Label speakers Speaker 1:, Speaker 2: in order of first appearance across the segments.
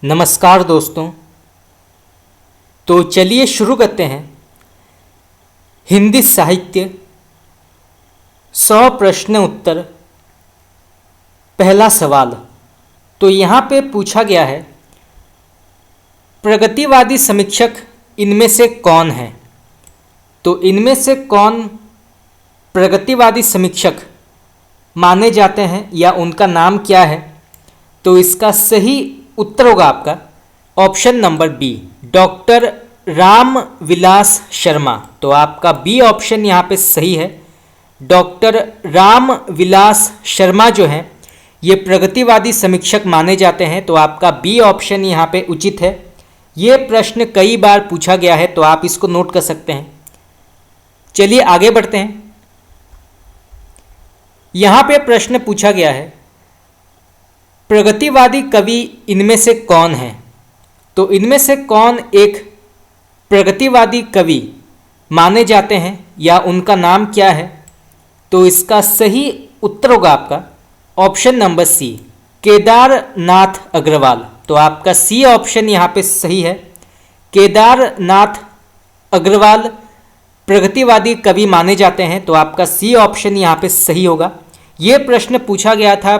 Speaker 1: नमस्कार दोस्तों। तो चलिए शुरू करते हैं। हिंदी साहित्य 100 प्रश्न उत्तर। पहला सवाल तो यहाँ पे पूछा गया है, प्रगतिवादी समीक्षक इनमें से कौन है। तो इनमें से कौन प्रगतिवादी समीक्षक माने जाते हैं या उनका नाम क्या है। तो इसका सही उत्तर होगा आपका option number B, doctor Ram Vilas Sharma. तो आपका बी ऑप्शन यहाँ पे सही है। डॉक्टर राम विलास शर्मा जो हैं ये प्रगतिवादी समीक्षक माने जाते हैं। तो आपका बी ऑप्शन यहाँ पे उचित है। ये प्रश्न कई बार पूछा गया है तो आप इसको नोट कर सकते हैं। चलिए आगे बढ़ते हैं। यहाँ पे प्रश्न पूछा गया है, प्रगतिवादी कवि इनमें से कौन है। तो इनमें से कौन एक प्रगतिवादी कवि माने जाते हैं या उनका नाम क्या है। तो इसका सही उत्तर होगा आपका option number C, Kedarnath Agrawal. तो आपका सी ऑप्शन यहाँ पे सही है। केदारनाथ अग्रवाल प्रगतिवादी कवि माने जाते हैं। तो आपका सी ऑप्शन यहाँ पे सही होगा। ये प्रश्न पूछा गया था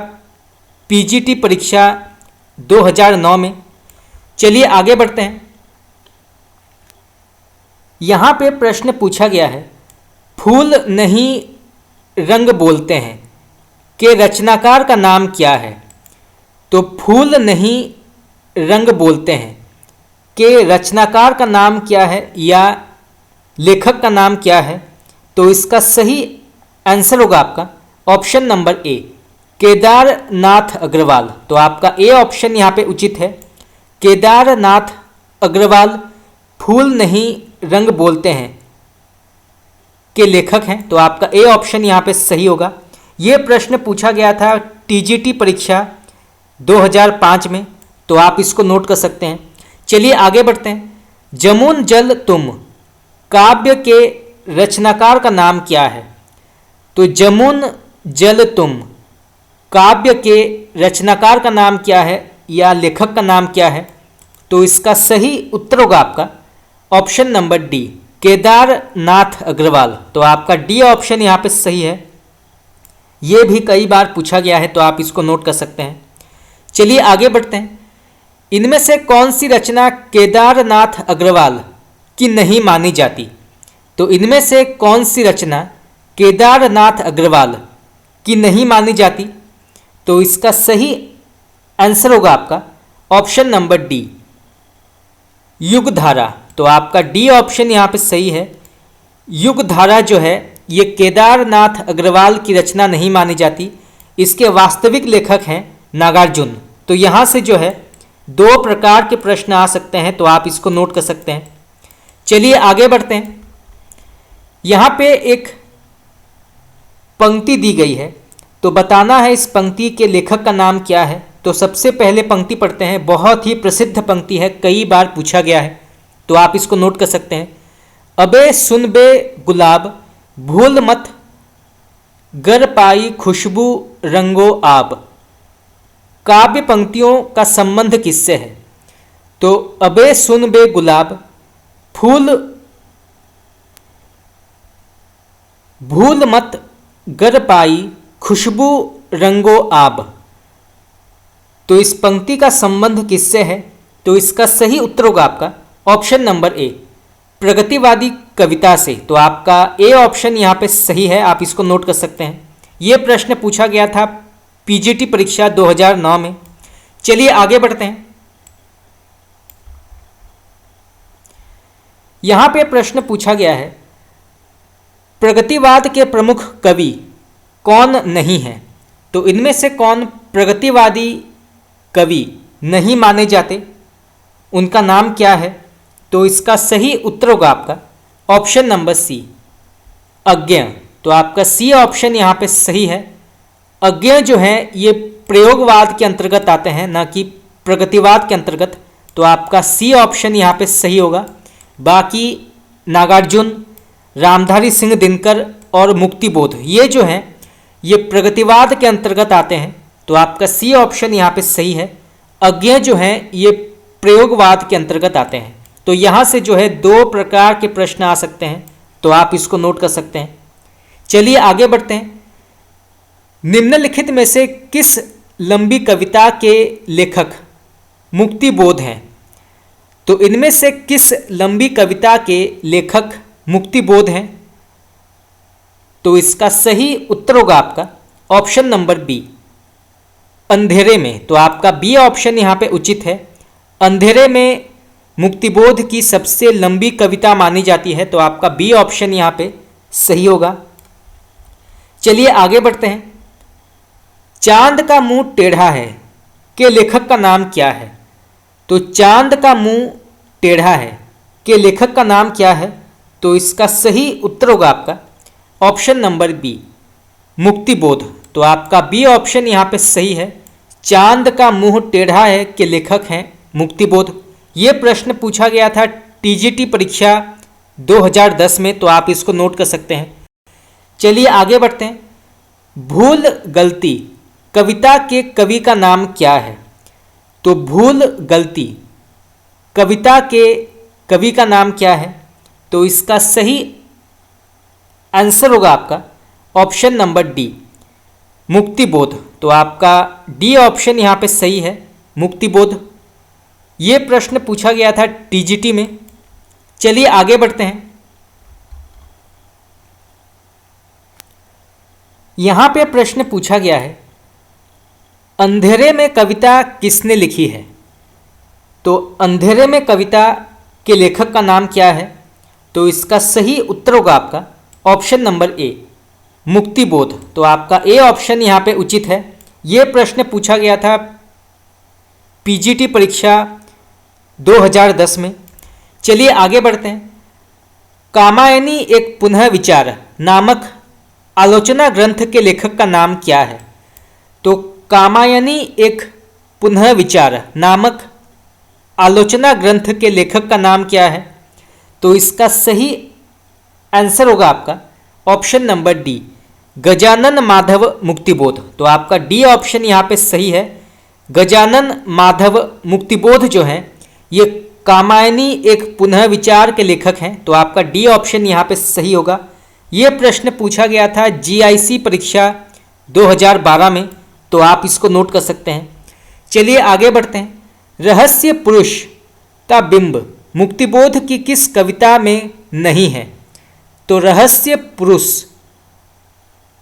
Speaker 1: पीजीटी परीक्षा 2009 में। चलिए आगे बढ़ते हैं। यहाँ पे प्रश्न पूछा गया है, फूल नहीं रंग बोलते हैं के रचनाकार का नाम क्या है। तो फूल नहीं रंग बोलते हैं के रचनाकार का नाम क्या है या लेखक का नाम क्या है। तो इसका सही आंसर होगा आपका option number A, Kedarnath Agrawal. तो आपका ए ऑप्शन यहाँ पे उचित है। केदारनाथ अग्रवाल फूल नहीं रंग बोलते हैं के लेखक हैं। तो आपका ए ऑप्शन यहाँ पे सही होगा। ये प्रश्न पूछा गया था टीजीटी परीक्षा 2005 में। तो आप इसको नोट कर सकते हैं। चलिए आगे बढ़ते हैं। जमुन जल तुम काव्य के रचनाकार का नाम क्या है। तो जमुन जल तुम काव्य के रचनाकार का नाम क्या है या लेखक का नाम क्या है। तो इसका सही उत्तर होगा आपका option number D, Kedarnath Agrawal. तो आपका डी ऑप्शन यहाँ पे सही है। ये भी कई बार पूछा गया है तो आप इसको नोट कर सकते हैं। चलिए आगे बढ़ते हैं। इनमें से कौन सी रचना केदारनाथ अग्रवाल की नहीं मानी जाती। तो इनमें से कौन सी रचना केदारनाथ अग्रवाल की नहीं मानी जाती। तो इसका सही आंसर होगा आपका ऑप्शन नंबर डी, युगधारा। तो आपका डी ऑप्शन यहाँ पे सही है। युगधारा जो है ये केदारनाथ अग्रवाल की रचना नहीं मानी जाती। इसके वास्तविक लेखक हैं नागार्जुन। तो यहाँ से जो है 2 प्रकार के प्रश्न आ सकते हैं तो आप इसको नोट कर सकते हैं। चलिए आगे बढ़ते हैं। यहाँ पे एक पंक्ति दी गई है तो बताना है इस पंक्ति के लेखक का नाम क्या है। तो सबसे पहले पंक्ति पढ़ते हैं। बहुत ही प्रसिद्ध पंक्ति है, कई बार पूछा गया है तो आप इसको नोट कर सकते हैं। अबे सुन बे गुलाब भूल मत गर पाई खुशबू रंगो आब। काव्य पंक्तियों का संबंध किससे है। तो अबे सुन बे गुलाब फूल भूल मत गर पाई खुशबू रंगो आब। तो इस पंक्ति का संबंध किससे है। तो इसका सही उत्तर होगा आपका ऑप्शन नंबर ए, प्रगतिवादी कविता से। तो आपका ए ऑप्शन यहाँ पे सही है। आप इसको नोट कर सकते हैं। ये प्रश्न पूछा गया था पीजीटी परीक्षा 2009 में। चलिए आगे बढ़ते हैं। यहाँ पे प्रश्न पूछा गया है, प्रगतिवाद के प्रमुख कवि कौन नहीं है। तो इनमें से कौन प्रगतिवादी कवि नहीं माने जाते, उनका नाम क्या है। तो इसका सही उत्तर होगा आपका ऑप्शन नंबर सी, अज्ञ। तो आपका सी ऑप्शन यहाँ पे सही है। अज्ञ जो है ये प्रयोगवाद के अंतर्गत आते हैं, ना कि प्रगतिवाद के अंतर्गत। तो आपका सी ऑप्शन यहाँ पे सही होगा। बाकी नागार्जुन, रामधारी सिंह दिनकर और मुक्तिबोध ये जो हैं ये प्रगतिवाद के अंतर्गत आते हैं। तो आपका सी ऑप्शन यहाँ पे सही है। अज्ञ जो हैं ये प्रयोगवाद के अंतर्गत आते हैं। तो यहाँ से जो है 2 प्रकार के प्रश्न आ सकते हैं, तो आप इसको नोट कर सकते हैं। चलिए आगे बढ़ते हैं। निम्नलिखित में से किस लंबी कविता के लेखक मुक्तिबोध हैं? तो इनमें से किस लंबी कविता के लेखक मुक्तिबोध हैं? तो इसका सही उत्तर होगा आपका ऑप्शन नंबर बी, अंधेरे में। तो आपका बी ऑप्शन यहाँ पे उचित है। अंधेरे में मुक्तिबोध की सबसे लंबी कविता मानी जाती है, तो आपका बी ऑप्शन यहाँ पे सही होगा। चलिए आगे बढ़ते हैं। चांद का मुंह टेढ़ा है के लेखक का नाम क्या है? तो चांद का मुंह टेढ़ा है के लेखक का नाम क्या है? तो इसका सही उत्तर होगा आपका ऑप्शन नंबर बी, मुक्तिबोध। तो आपका बी ऑप्शन यहाँ पे सही है। चांद का मुंह टेढ़ा है के लेखक हैं मुक्तिबोध। ये प्रश्न पूछा गया था टीजीटी परीक्षा 2010 में, तो आप इसको नोट कर सकते हैं। चलिए आगे बढ़ते हैं। भूल गलती कविता के कवि का नाम क्या है? तो भूल गलती कविता के कवि का नाम क्या है? तो इसका सही आंसर होगा आपका ऑप्शन नंबर डी, मुक्तिबोध। तो आपका डी ऑप्शन यहाँ पे सही है, मुक्तिबोध। ये प्रश्न पूछा गया था टीजीटी में। चलिए आगे बढ़ते हैं। यहाँ पे प्रश्न पूछा गया है, अंधेरे में कविता किसने लिखी है? तो अंधेरे में कविता के लेखक का नाम क्या है? तो इसका सही उत्तर होगा आपका ऑप्शन नंबर ए, मुक्तिबोध। तो आपका ए ऑप्शन यहाँ पे उचित है। ये प्रश्न पूछा गया था पीजीटी परीक्षा 2010 में। चलिए आगे बढ़ते हैं। कामायनी एक पुनः विचार नामक आलोचना ग्रंथ के लेखक का नाम क्या है? तो कामायनी एक पुनः विचार नामक आलोचना ग्रंथ के लेखक का नाम क्या है? तो इसका सही आंसर होगा आपका option number D, Gajanan Madhav Muktibodh. तो आपका डी ऑप्शन यहाँ पे सही है। गजानन माधव मुक्तिबोध जो हैं ये कामायनी एक पुनः विचार के लेखक हैं। तो आपका डी ऑप्शन यहाँ पे सही होगा। ये प्रश्न पूछा गया था जीआईसी परीक्षा 2012 में, तो आप इसको नोट कर सकते हैं। चलिए आगे बढ़ते हैं। रहस्य पुरुष का बिंब मुक्तिबोध की किस कविता में नहीं है? तो रहस्य पुरुष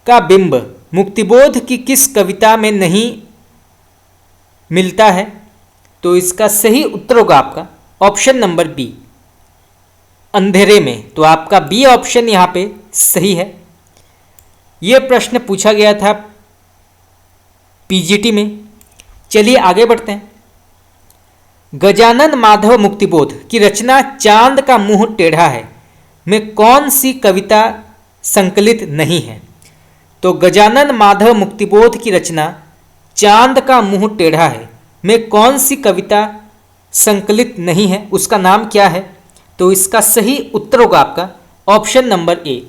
Speaker 1: का बिंब मुक्तिबोध की किस कविता में नहीं मिलता है? तो इसका सही उत्तर होगा आपका ऑप्शन नंबर बी, अंधेरे में। तो आपका बी ऑप्शन यहाँ पे सही है। यह प्रश्न पूछा गया था पीजीटी में। चलिए आगे बढ़ते हैं। गजानन माधव मुक्तिबोध की रचना चांद का मुंह टेढ़ा है में कौन सी कविता संकलित नहीं है? तो गजानन माधव मुक्तिबोध की रचना चांद का मुंह टेढ़ा है में कौन सी कविता संकलित नहीं है, उसका नाम क्या है? तो इसका सही उत्तर होगा आपका ऑप्शन नंबर ए,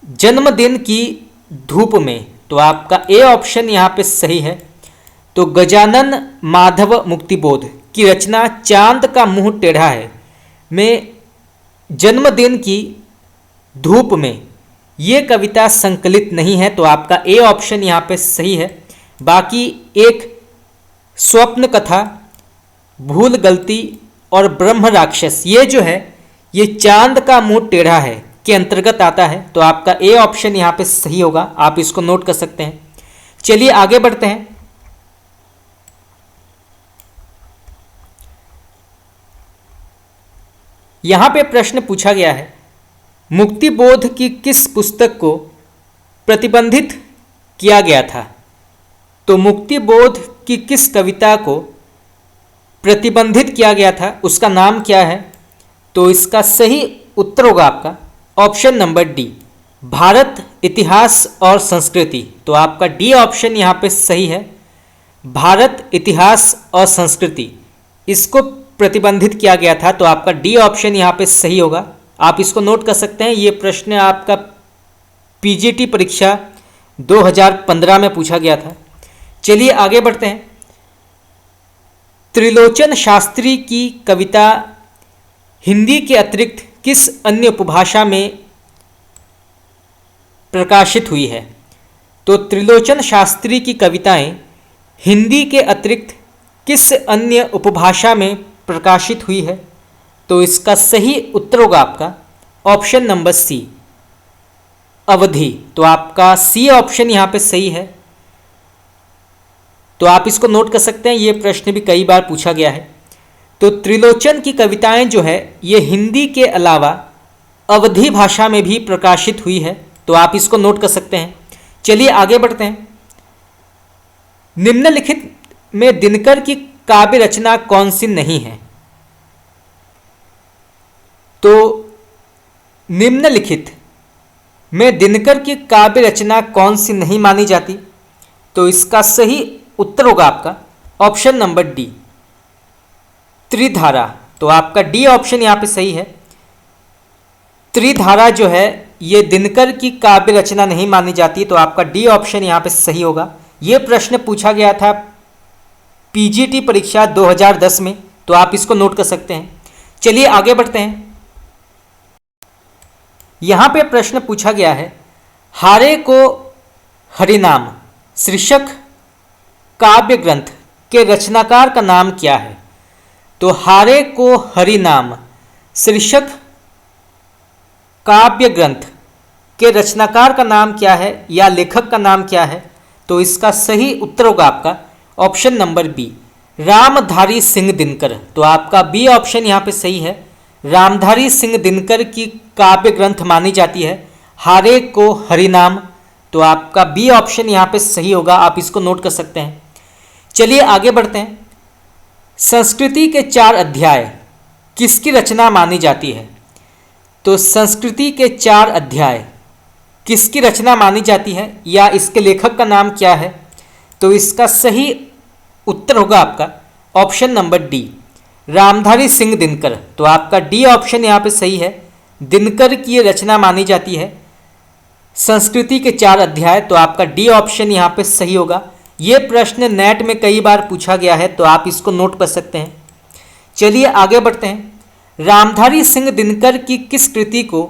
Speaker 1: जन्मदिन की धूप में। तो आपका ए ऑप्शन यहाँ पे सही है। तो गजानन माधव मुक्तिबोध की रचना चांद का मुंह टेढ़ा है में जन्मदिन की धूप में ये कविता संकलित नहीं है। तो आपका ए ऑप्शन यहाँ पे सही है। बाकी एक स्वप्न कथा, भूल गलती और ब्रह्म राक्षस ये जो है ये चांद का मुंह टेढ़ा है के अंतर्गत आता है। तो आपका ए ऑप्शन यहाँ पे सही होगा, आप इसको नोट कर सकते हैं। चलिए आगे बढ़ते हैं। यहाँ पे प्रश्न पूछा गया है, मुक्तिबोध की किस पुस्तक को प्रतिबंधित किया गया था? तो मुक्तिबोध की किस कविता को प्रतिबंधित किया गया था, उसका नाम क्या है? तो इसका सही उत्तर होगा आपका ऑप्शन नंबर डी, भारत इतिहास और संस्कृति। तो आपका डी ऑप्शन यहाँ पे सही है। भारत इतिहास और संस्कृति इसको प्रतिबंधित किया गया था। तो आपका डी ऑप्शन यहाँ पे सही होगा, आप इसको नोट कर सकते हैं। ये प्रश्न आपका पीजीटी परीक्षा 2015 में पूछा गया था। चलिए आगे बढ़ते हैं। त्रिलोचन शास्त्री की कविता हिंदी के अतिरिक्त किस अन्य उपभाषा में प्रकाशित हुई है? तो त्रिलोचन शास्त्री की कविताएं हिंदी के अतिरिक्त किस अन्य उपभाषा में प्रकाशित हुई है? तो इसका सही उत्तर होगा आपका ऑप्शन नंबर सी, अवधि। तो आपका सी ऑप्शन यहाँ पे सही है। तो आप इसको नोट कर सकते हैं, ये प्रश्न भी कई बार पूछा गया है। तो त्रिलोचन की कविताएं जो है ये हिंदी के अलावा अवधी भाषा में भी प्रकाशित हुई है। तो आप इसको नोट कर सकते हैं। चलिए आगे बढ़ते हैं। निम्नलिखित में दिनकर की काव्य रचना कौन सी नहीं है? तो निम्नलिखित में दिनकर की काव्य रचना कौन सी नहीं मानी जाती? तो इसका सही उत्तर होगा आपका ऑप्शन नंबर डी, त्रिधारा। तो आपका डी ऑप्शन यहाँ पे सही है। त्रिधारा जो है ये दिनकर की काव्य रचना नहीं मानी जाती। तो आपका डी ऑप्शन यहाँ पे सही होगा। ये प्रश्न पूछा गया था पीजीटी परीक्षा 2010 में। तो आप इसको नोट कर सकते हैं। चलिए आगे बढ़ते हैं। यहाँ पे प्रश्न पूछा गया है, हारे को हरिनाम शीर्षक काव्य ग्रंथ के रचनाकार का नाम क्या है? तो हारे को हरिनाम शीर्षक काव्य ग्रंथ के रचनाकार का नाम क्या है या लेखक का नाम क्या है? तो इसका सही उत्तर होगा आपका option number B, Ramdhari Singh Dinkar. तो आपका बी ऑप्शन यहाँ पे सही है। रामधारी सिंह दिनकर की काव्य ग्रंथ मानी जाती है हारे को हरिनाम। तो आपका बी ऑप्शन यहाँ पे सही होगा। आप इसको नोट कर सकते हैं। चलिए आगे बढ़ते हैं। संस्कृति के 4 अध्याय किसकी रचना मानी जाती है? तो संस्कृति के 4 अध्याय किसकी रचना मानी जाती है या इसके लेखक का नाम क्या है? तो इसका सही उत्तर होगा आपका option number D, Ramdhari Singh Dinkar. तो आपका डी ऑप्शन यहाँ पे सही है। दिनकर की ये रचना मानी जाती है संस्कृति के 4 अध्याय। तो आपका डी ऑप्शन यहाँ पे सही होगा। ये प्रश्न नेट में कई बार पूछा गया है। तो आप इसको नोट कर सकते हैं। चलिए आगे बढ़ते हैं। रामधारी सिंह दिनकर की किस कृति को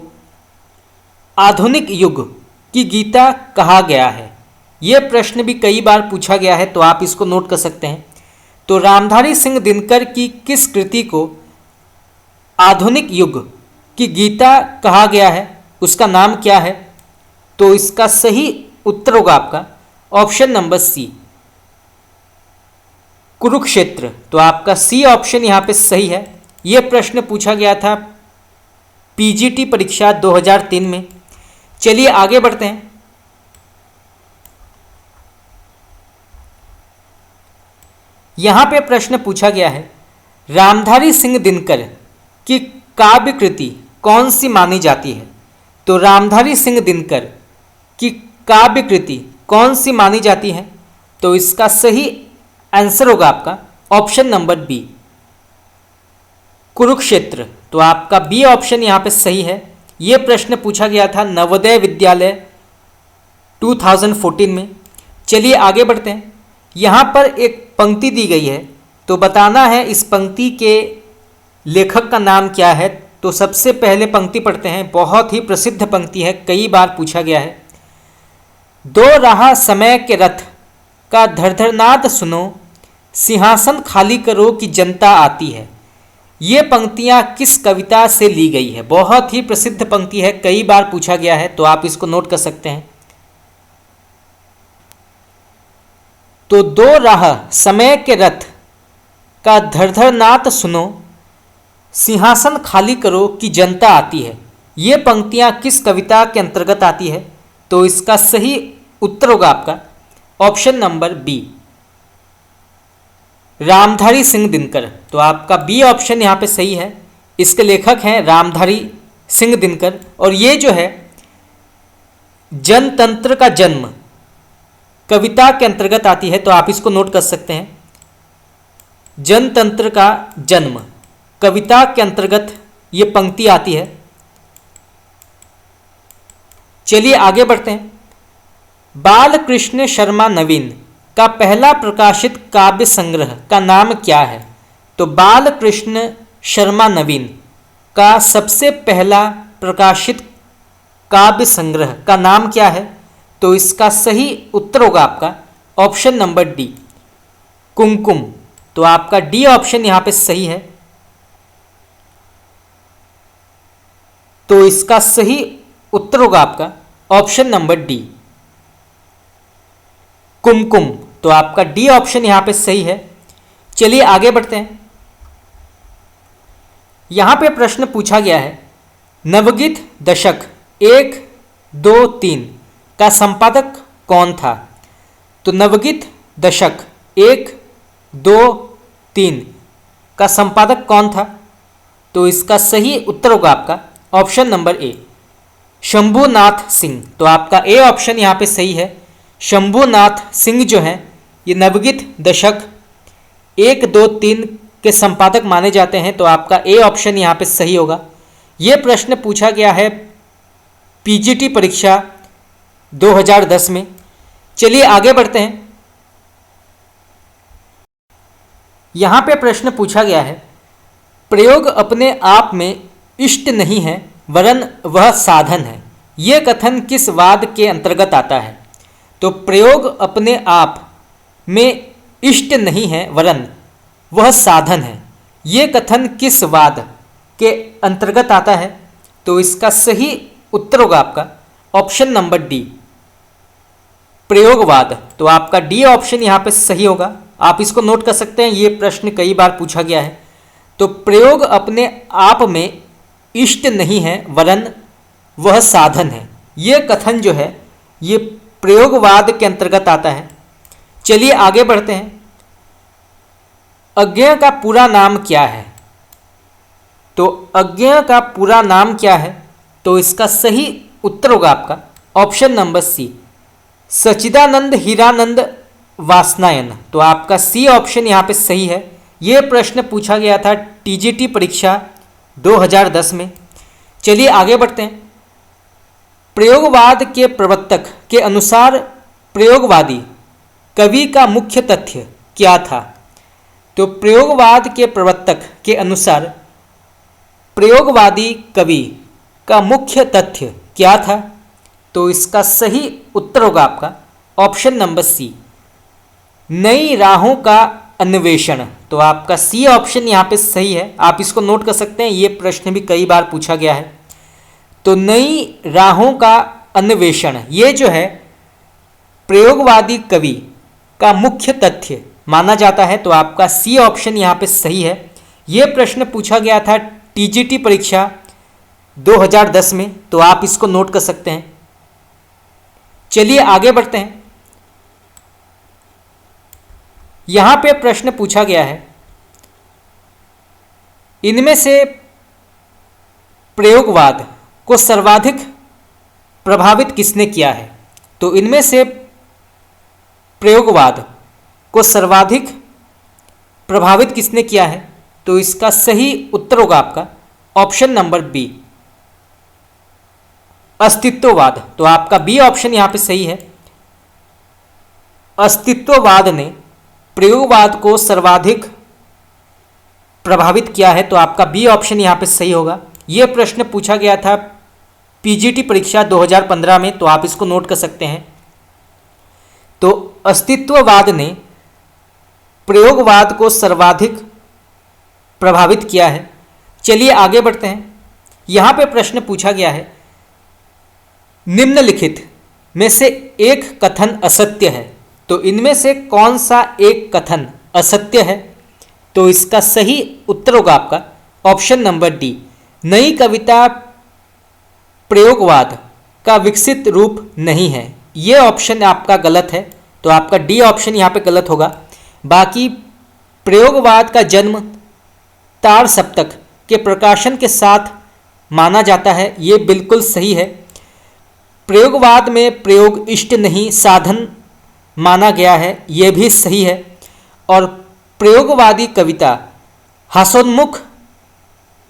Speaker 1: आधुनिक युग की गीता कहा गया है? यह प्रश्न भी कई बार पूछा गया है। तो आप इसको नोट कर सकते हैं। तो रामधारी सिंह दिनकर की किस कृति को आधुनिक युग की गीता कहा गया है, उसका नाम क्या है? तो इसका सही उत्तर होगा आपका ऑप्शन नंबर सी, कुरुक्षेत्र। तो आपका सी ऑप्शन यहाँ पे सही है। यह प्रश्न पूछा गया था पीजीटी परीक्षा 2003 में। चलिए आगे बढ़ते हैं। यहाँ पे प्रश्न पूछा गया है, रामधारी सिंह दिनकर की काव्य कृति कौन सी मानी जाती है? तो रामधारी सिंह दिनकर की काव्य कृति कौन सी मानी जाती है? तो इसका सही आंसर होगा आपका ऑप्शन नंबर बी, कुरुक्षेत्र। तो आपका बी ऑप्शन यहाँ पे सही है। यह प्रश्न पूछा गया था नवोदय विद्यालय 2014 में। चलिए आगे बढ़ते हैं। यहाँ पर एक पंक्ति दी गई है, तो बताना है इस पंक्ति के लेखक का नाम क्या है। तो सबसे पहले पंक्ति पढ़ते हैं। बहुत ही प्रसिद्ध पंक्ति है, कई बार पूछा गया है। 2 राह समय के रथ का धड़धड़नाद सुनो, सिंहासन खाली करो कि जनता आती है। ये पंक्तियाँ किस कविता से ली गई है? बहुत ही प्रसिद्ध पंक्ति है, कई बार पूछा गया है। तो आप इसको नोट कर सकते हैं। तो 2 राह समय के रथ का धड़धड़नाद सुनो, सिंहासन खाली करो कि जनता आती है। ये पंक्तियाँ किस कविता के अंतर्गत आती है? तो इसका सही उत्तर होगा आपका option number B, Ramdhari Singh Dinkar. तो आपका बी ऑप्शन यहाँ पे सही है। इसके लेखक हैं रामधारी सिंह दिनकर। और ये जो है जनतंत्र का जन्म कविता के अंतर्गत आती है। तो आप इसको नोट कर सकते हैं। जनतंत्र का जन्म कविता के अंतर्गत ये पंक्ति आती है। चलिए आगे बढ़ते हैं। बालकृष्ण शर्मा नवीन का पहला प्रकाशित काव्य संग्रह का नाम क्या है? तो बालकृष्ण शर्मा नवीन का सबसे पहला प्रकाशित काव्य संग्रह का नाम क्या है? तो इसका सही उत्तर होगा आपका ऑप्शन नंबर डी, कुमकुम। तो आपका डी ऑप्शन यहां पे सही है। तो इसका सही उत्तर होगा आपका ऑप्शन नंबर डी, कुमकुम। तो आपका डी ऑप्शन यहां पे सही है। चलिए आगे बढ़ते हैं। यहां पे प्रश्न पूछा गया है, नवगीत दशक 1, 2, 3 का संपादक कौन था? तो नवगीत दशक 1, 2, 3 का संपादक कौन था? तो इसका सही उत्तर होगा आपका ऑप्शन नंबर ए, शंभुनाथ सिंह। तो आपका ए ऑप्शन यहाँ पे सही है। शंभुनाथ सिंह जो हैं ये नवगीत दशक 1, 2, 3 के संपादक माने जाते हैं। तो आपका ए ऑप्शन यहाँ पे सही होगा। ये प्रश्न पूछा गया है पीजीटी परीक्षा 2010 में। चलिए आगे बढ़ते हैं। यहाँ पे प्रश्न पूछा गया है, प्रयोग अपने आप में इष्ट नहीं है वरन वह साधन है, ये कथन किस वाद के अंतर्गत आता है? तो प्रयोग अपने आप में इष्ट नहीं है वरन वह साधन है, ये कथन किस वाद के अंतर्गत आता है? तो इसका सही उत्तर होगा आपका ऑप्शन नंबर डी, प्रयोगवाद। तो आपका डी ऑप्शन यहाँ पे सही होगा। आप इसको नोट कर सकते हैं, ये प्रश्न कई बार पूछा गया है। तो प्रयोग अपने आप में इष्ट नहीं है वरन वह साधन है, ये कथन जो है ये प्रयोगवाद के अंतर्गत आता है। चलिए आगे बढ़ते हैं। अज्ञेय का पूरा नाम क्या है? तो अज्ञेय का पूरा नाम क्या है? तो इसका सही उत्तर होगा आपका ऑप्शन नंबर सी, सच्चिदानंद हीरानंद वासनायन। तो आपका सी ऑप्शन यहाँ पे सही है। ये प्रश्न पूछा गया था टीजीटी परीक्षा 2010 में। चलिए आगे बढ़ते हैं। प्रयोगवाद के प्रवर्तक के अनुसार प्रयोगवादी कवि का मुख्य तथ्य क्या था? तो प्रयोगवाद के प्रवर्तक के अनुसार प्रयोगवादी कवि का मुख्य तथ्य क्या था? तो इसका सही उत्तर होगा आपका ऑप्शन नंबर सी, नई राहों का अन्वेषण। तो आपका सी ऑप्शन यहाँ पे सही है। आप इसको नोट कर सकते हैं, ये प्रश्न भी कई बार पूछा गया है। तो नई राहों का अन्वेषण ये जो है प्रयोगवादी कवि का मुख्य तथ्य माना जाता है। तो आपका सी ऑप्शन यहाँ पे सही है। ये प्रश्न पूछा गया था टीजीटी परीक्षा 2010 में। तो आप इसको नोट कर सकते हैं। चलिए आगे बढ़ते हैं। यहाँ पे प्रश्न पूछा गया है, इनमें से प्रयोगवाद को सर्वाधिक प्रभावित किसने किया है? तो इनमें से प्रयोगवाद को सर्वाधिक प्रभावित किसने किया है? तो इसका सही उत्तर होगा आपका ऑप्शन नंबर बी, अस्तित्ववाद। तो आपका बी ऑप्शन यहाँ पे सही है। अस्तित्ववाद ने प्रयोगवाद को सर्वाधिक प्रभावित किया है। तो आपका बी ऑप्शन यहाँ पे सही होगा। ये प्रश्न पूछा गया था पीजीटी परीक्षा 2015 में। तो आप इसको नोट कर सकते हैं। तो अस्तित्ववाद ने प्रयोगवाद को सर्वाधिक प्रभावित किया है। चलिए आगे बढ़ते हैं। यहाँ पे प्रश्न पूछा गया है, निम्नलिखित में से एक कथन असत्य है, तो इनमें से कौन सा एक कथन असत्य है? तो इसका सही उत्तर होगा आपका ऑप्शन नंबर डी, नई कविता प्रयोगवाद का विकसित रूप नहीं है। ये ऑप्शन आपका गलत है। तो आपका डी ऑप्शन यहाँ पे गलत होगा। बाकी प्रयोगवाद का जन्म तार सप्तक के प्रकाशन के साथ माना जाता है, ये बिल्कुल सही है। प्रयोगवाद में प्रयोग इष्ट नहीं साधन माना गया है, ये भी सही है। और प्रयोगवादी कविता हास्योन्मुख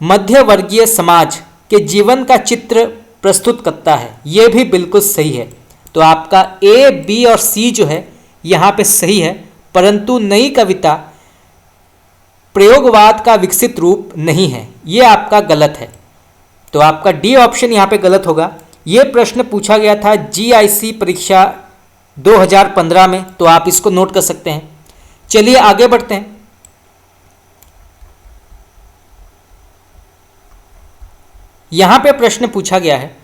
Speaker 1: मध्यवर्गीय समाज के जीवन का चित्र प्रस्तुत करता है, ये भी बिल्कुल सही है। तो आपका ए, बी और सी जो है यहाँ पे सही है। परंतु नई कविता प्रयोगवाद का विकसित रूप नहीं है, ये आपका गलत है। तो आपका डी ऑप्शन यहाँ पे गलत होगा। ये प्रश्न पूछा गया था जीआईसी परीक्षा 2015 में, तो आप इसको नोट कर सकते हैं। चलिए आगे बढ़ते हैं। यहां पे प्रश्न पूछा गया है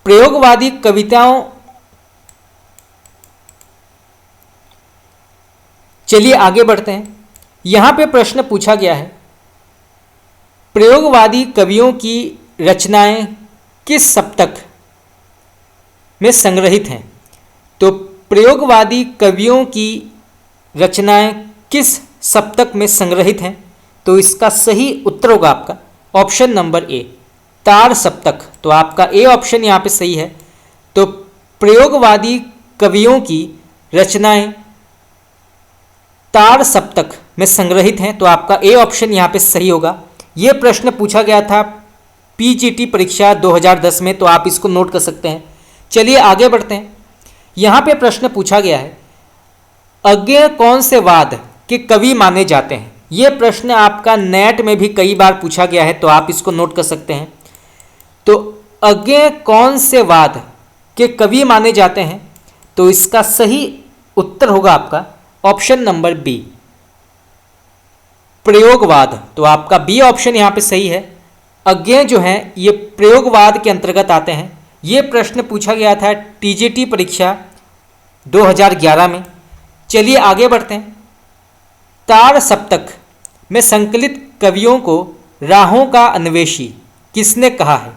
Speaker 1: प्रयोगवादी कविताओं। चलिए आगे बढ़ते हैं। यहां पे प्रश्न पूछा गया है प्रयोगवादी कवियों की रचनाएं किस सप्तक में संग्रहित हैं। तो प्रयोगवादी कवियों की रचनाएं किस सप्तक में संग्रहित हैं, तो इसका सही उत्तर होगा आपका ऑप्शन नंबर ए, तार सप्तक। तो आपका ए ऑप्शन यहाँ पे सही है। तो प्रयोगवादी कवियों की रचनाएं तार सप्तक में संग्रहित हैं, तो आपका ए ऑप्शन यहाँ पे सही होगा। ये प्रश्न पूछा गया था पीजीटी परीक्षा 2010 में, तो आप इसको नोट कर सकते हैं। चलिए आगे बढ़ते हैं। यहाँ पे प्रश्न पूछा गया है अज्ञेय कौन से वाद के कवि माने जाते हैं। ये प्रश्न आपका नेट में भी कई बार पूछा गया है, तो आप इसको नोट कर सकते हैं। तो अज्ञेय कौन से वाद के कवि माने जाते हैं, तो इसका सही उत्तर होगा आपका ऑप्शन नंबर बी, प्रयोगवाद। तो आपका बी ऑप्शन यहाँ पे सही है। अज्ञेय जो हैं ये प्रयोगवाद के अंतर्गत आते हैं। ये प्रश्न पूछा गया था टीजीटी परीक्षा 2011 में। चलिए आगे बढ़ते हैं। तार सप्तक में संकलित कवियों को राहों का अन्वेषी किसने कहा है।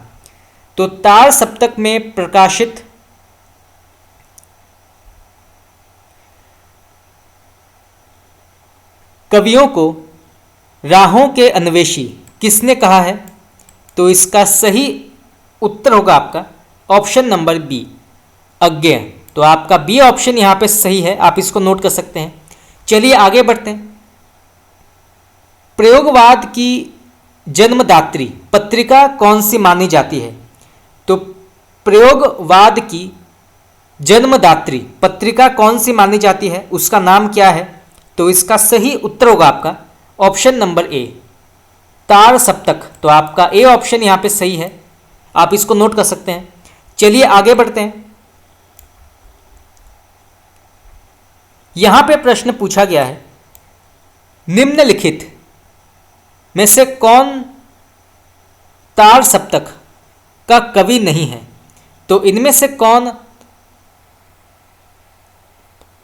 Speaker 1: तो तार सप्तक में प्रकाशित कवियों को राहों के अन्वेषी किसने कहा है, तो इसका सही उत्तर होगा आपका ऑप्शन नंबर बी, अज्ञेय। तो आपका बी ऑप्शन यहाँ पे सही है, आप इसको नोट कर सकते हैं। चलिए आगे बढ़ते हैं। प्रयोगवाद की जन्मदात्री पत्रिका कौन सी मानी जाती है। तो प्रयोगवाद की जन्मदात्री पत्रिका कौन सी मानी जाती है, उसका नाम क्या है। तो इसका सही उत्तर होगा आपका ऑप्शन नंबर ए, तार सप्तक। तो आपका ए ऑप्शन यहाँ पे सही है, आप इसको नोट कर सकते हैं। चलिए आगे बढ़ते हैं। यहां पे प्रश्न पूछा गया है निम्नलिखित में से कौन तार सप्तक का कवि नहीं है। तो इनमें से कौन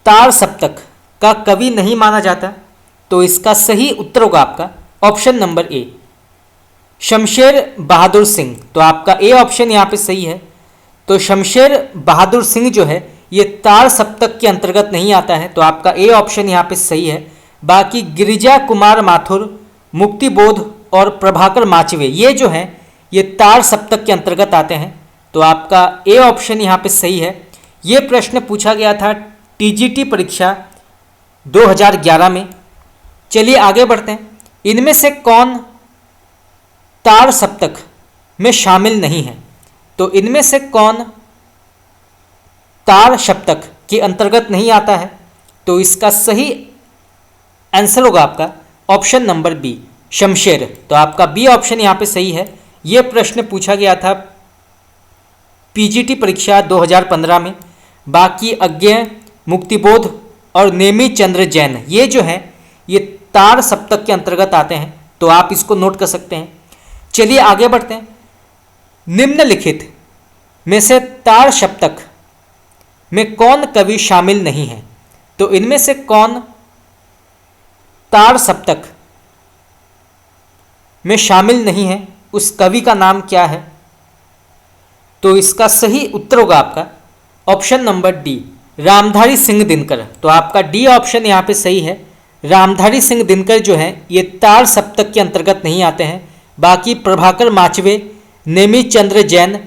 Speaker 1: तार सप्तक का कवि नहीं माना जाता, तो इसका सही उत्तर होगा आपका ऑप्शन नंबर ए, शमशेर बहादुर सिंह। तो आपका ए ऑप्शन यहाँ पे सही है। तो शमशेर बहादुर सिंह जो है ये तार सप्तक के अंतर्गत नहीं आता है, तो आपका ए ऑप्शन यहाँ पे सही है। बाकी गिरिजा कुमार माथुर, मुक्तिबोध और प्रभाकर माचवे ये जो हैं ये तार सप्तक के अंतर्गत आते हैं, तो आपका ए ऑप्शन यहाँ पे सही है। ये प्रश्न पूछा गया था टीजीटी परीक्षा 2011 में। चलिए आगे बढ़ते हैं। इनमें से कौन तार सप्तक में शामिल नहीं है। तो इनमें से कौन तार सप्तक के अंतर्गत नहीं आता है, तो इसका सही आंसर होगा आपका ऑप्शन नंबर बी, शमशेर। तो आपका बी ऑप्शन यहाँ पे सही है। यह प्रश्न पूछा गया था पीजीटी परीक्षा 2015 में। बाकी अज्ञेय, मुक्तिबोध और नेमी चंद्र जैन ये जो हैं ये तार सप्तक के अंतर्गत आते हैं, तो आप इसको नोट कर सकते हैं। चलिए आगे बढ़ते हैं। निम्नलिखित में से तार सप्तक में कौन कवि शामिल नहीं है। तो इनमें से कौन तार सप्तक में शामिल नहीं है, उस कवि का नाम क्या है। तो इसका सही उत्तर होगा आपका option number D, Ramdhari Singh Dinkar. तो आपका डी ऑप्शन यहाँ पे सही है। रामधारी सिंह दिनकर जो हैं ये तार सप्तक के अंतर्गत नहीं आते हैं। बाकी प्रभाकर माचवे, नेमी चंद्र जैन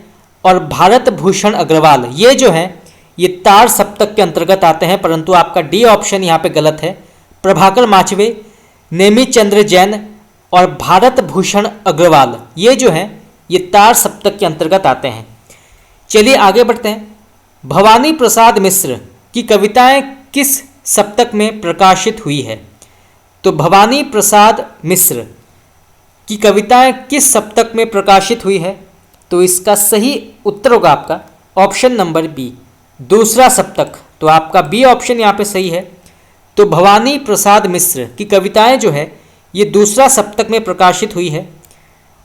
Speaker 1: और भारत भूषण अग्रवाल ये जो हैं ये तार सप्तक के अंतर्गत आते हैं, परंतु आपका डी ऑप्शन यहाँ पे गलत है। प्रभाकर माचवे, नेमी चंद्र जैन और भारत भूषण अग्रवाल ये जो हैं ये तार सप्तक के अंतर्गत आते हैं। चलिए आगे बढ़ते हैं। भवानी प्रसाद मिश्र की कविताएं किस सप्तक में प्रकाशित हुई है। तो तो भवानी प्रसाद मिश्र की कविताएं किस सप्तक में प्रकाशित हुई है? तो इसका सही उत्तर होगा आपका ऑप्शन नंबर बी, दूसरा सप्तक। तो आपका बी ऑप्शन यहाँ पे सही है। तो भवानी प्रसाद मिश्र की कविताएं जो है ये दूसरा सप्तक में प्रकाशित हुई है।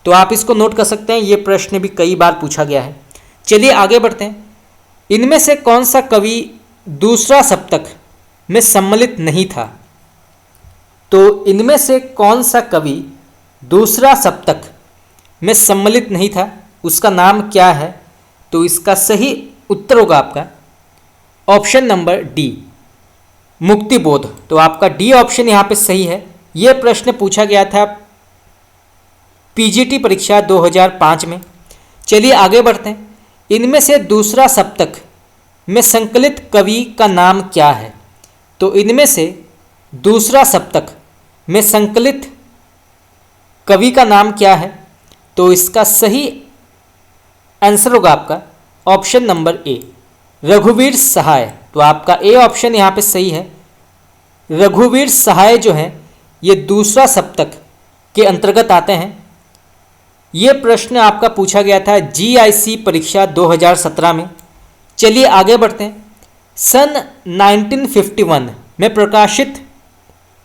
Speaker 1: तो आप इसको नोट कर सकते हैं, ये प्रश्न भी कई बार पूछा गया है। चलिए आगे बढ़ते हैं। इनमें से कौन सा कवि दूसरा सप्तक में सम्मिलित नहीं था? तो इनमें से कौन सा कवि दूसरा सप्तक में सम्मिलित नहीं था, उसका नाम क्या है? तो इसका सही उत्तर होगा आपका ऑप्शन नंबर डी, मुक्तिबोध। तो आपका डी ऑप्शन यहाँ पे सही है। यह प्रश्न पूछा गया था पीजीटी परीक्षा 2005 में। चलिए आगे बढ़ते हैं। इनमें से दूसरा सप्तक में संकलित कवि का नाम क्या है? तो इनमें से दूसरा सप्तक में संकलित कवि का नाम क्या है? तो इसका सही आंसर होगा आपका ऑप्शन नंबर ए, रघुवीर सहाय। तो आपका ए ऑप्शन यहाँ पे सही है। रघुवीर सहाय जो है ये दूसरा सप्तक के अंतर्गत आते हैं। ये प्रश्न आपका पूछा गया था जीआईसी परीक्षा 2017 में। चलिए आगे बढ़ते हैं। सन 1951 में प्रकाशित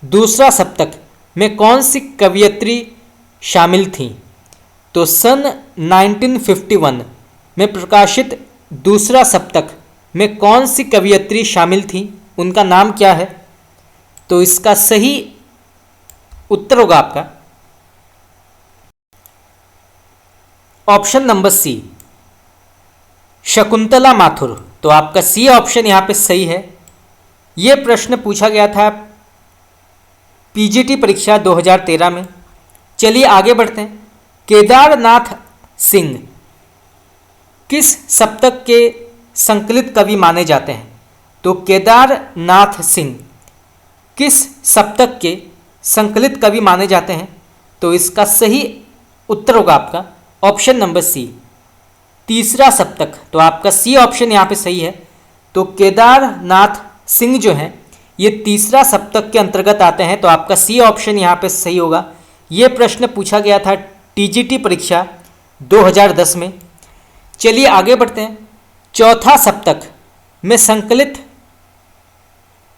Speaker 1: दूसरा सप्तक में कौन सी कवयित्री शामिल थीं? तो सन 1951 में प्रकाशित दूसरा सप्तक में कौन सी कवयित्री शामिल थी, उनका नाम क्या है? तो इसका सही उत्तर होगा आपका option number C, Shakuntala Mathur. तो आपका सी ऑप्शन यहाँ पे सही है। यह प्रश्न पूछा गया था पीजीटी परीक्षा 2013 में। चलिए आगे बढ़ते हैं। केदारनाथ सिंह किस सप्तक के संकलित कवि माने जाते हैं? तो केदारनाथ सिंह किस सप्तक के संकलित कवि माने जाते हैं? तो इसका सही उत्तर होगा आपका ऑप्शन नंबर सी, तीसरा सप्तक। तो आपका सी ऑप्शन यहाँ पे सही है। तो केदारनाथ सिंह जो हैं ये तीसरा सप्तक के अंतर्गत आते हैं। तो आपका सी ऑप्शन यहाँ पे सही होगा। ये प्रश्न पूछा गया था टीजीटी परीक्षा 2010 में। चलिए आगे बढ़ते हैं। चौथा सप्तक में संकलित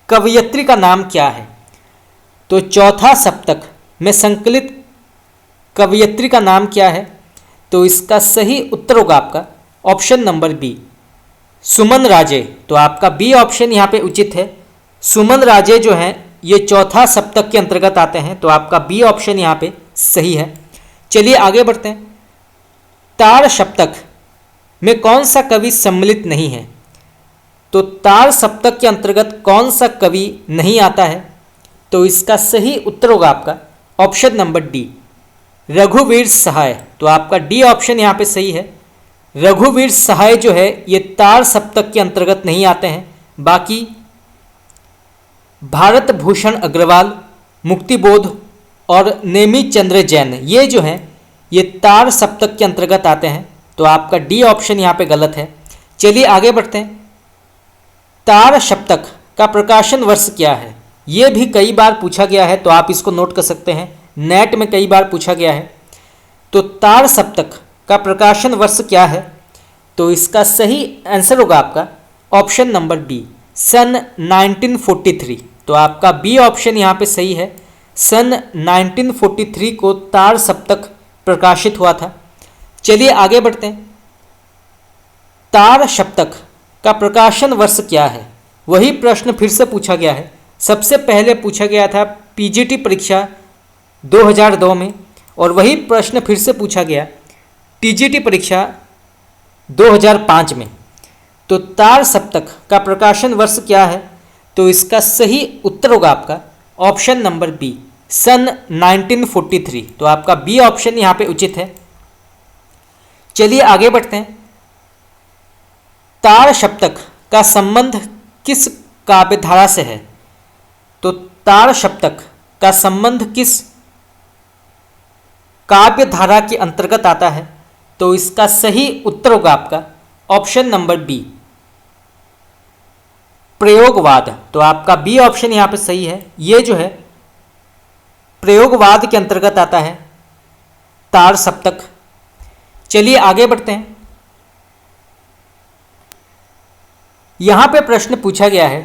Speaker 1: कवयित्री का नाम क्या है? तो चौथा सप्तक में संकलित कवयित्री का नाम क्या है? तो इसका सही उत्तर होगा आपका ऑप्शन नंबर बी, सुमन राजे। तो आपका बी ऑप्शन यहाँ पे उचित है। सुमन राजे जो हैं ये चौथा सप्तक के अंतर्गत आते हैं। तो आपका बी ऑप्शन यहाँ पे सही है। चलिए आगे बढ़ते हैं। तार सप्तक में कौन सा कवि सम्मिलित नहीं है? तो तार सप्तक के अंतर्गत कौन सा कवि नहीं आता है? तो इसका सही उत्तर होगा आपका ऑप्शन नंबर डी, रघुवीर सहाय। तो आपका डी ऑप्शन यहाँ पे सही है। रघुवीर सहाय जो है ये तार सप्तक के अंतर्गत नहीं आते हैं। बाकी भारत भूषण अग्रवाल, मुक्तिबोध और नेमी चंद्र जैन ये जो हैं ये तार सप्तक के अंतर्गत आते हैं। तो आपका डी ऑप्शन यहाँ पे गलत है। चलिए आगे बढ़ते हैं। तार सप्तक का प्रकाशन वर्ष क्या है? ये भी कई बार पूछा गया है। तो आप इसको नोट कर सकते हैं, नेट में कई बार पूछा गया है। तो तार सप्तक का प्रकाशन वर्ष क्या है? तो इसका सही आंसर होगा आपका ऑप्शन नंबर बी, सन 1943। तो आपका बी ऑप्शन यहाँ पे सही है। सन 1943 को तार सप्तक प्रकाशित हुआ था। चलिए आगे बढ़ते हैं। तार सप्तक का प्रकाशन वर्ष क्या है? वही प्रश्न फिर से पूछा गया है। सबसे पहले पूछा गया था पीजीटी परीक्षा 2002 में और वही प्रश्न फिर से पूछा गया टीजीटी परीक्षा 2005 में। तो तार सप्तक का प्रकाशन वर्ष क्या है? तो इसका सही उत्तर होगा आपका ऑप्शन नंबर बी, सन 1943। तो आपका बी ऑप्शन यहाँ पे उचित है। चलिए आगे बढ़ते हैं। तार सप्तक का संबंध किस काव्यधारा से है? तो तार सप्तक का संबंध किस काव्यधारा के अंतर्गत आता है? तो इसका सही उत्तर होगा आपका ऑप्शन नंबर बी, प्रयोगवाद। तो आपका बी ऑप्शन यहाँ पे सही है। ये जो है प्रयोगवाद के अंतर्गत आता है तार सप्तक। चलिए आगे बढ़ते हैं। यहां पे प्रश्न पूछा गया है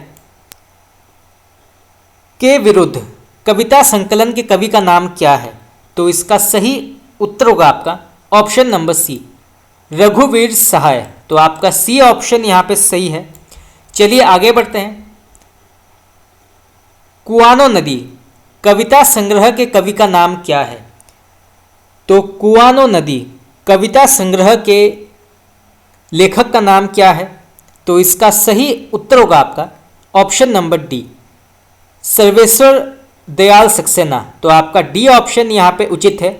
Speaker 1: के विरुद्ध कविता संकलन के कवि का नाम क्या है? तो इसका सही उत्तर होगा आपका ऑप्शन नंबर सी, रघुवीर सहाय। तो आपका सी ऑप्शन यहां पे सही है। चलिए आगे बढ़ते हैं। कुआनो नदी कविता संग्रह के कवि का नाम क्या है? तो कुआनो नदी कविता संग्रह के लेखक का नाम क्या है? तो इसका सही उत्तर होगा आपका option number D, Sarveshwar Dayal Saxena. तो आपका डी ऑप्शन यहाँ पे उचित है।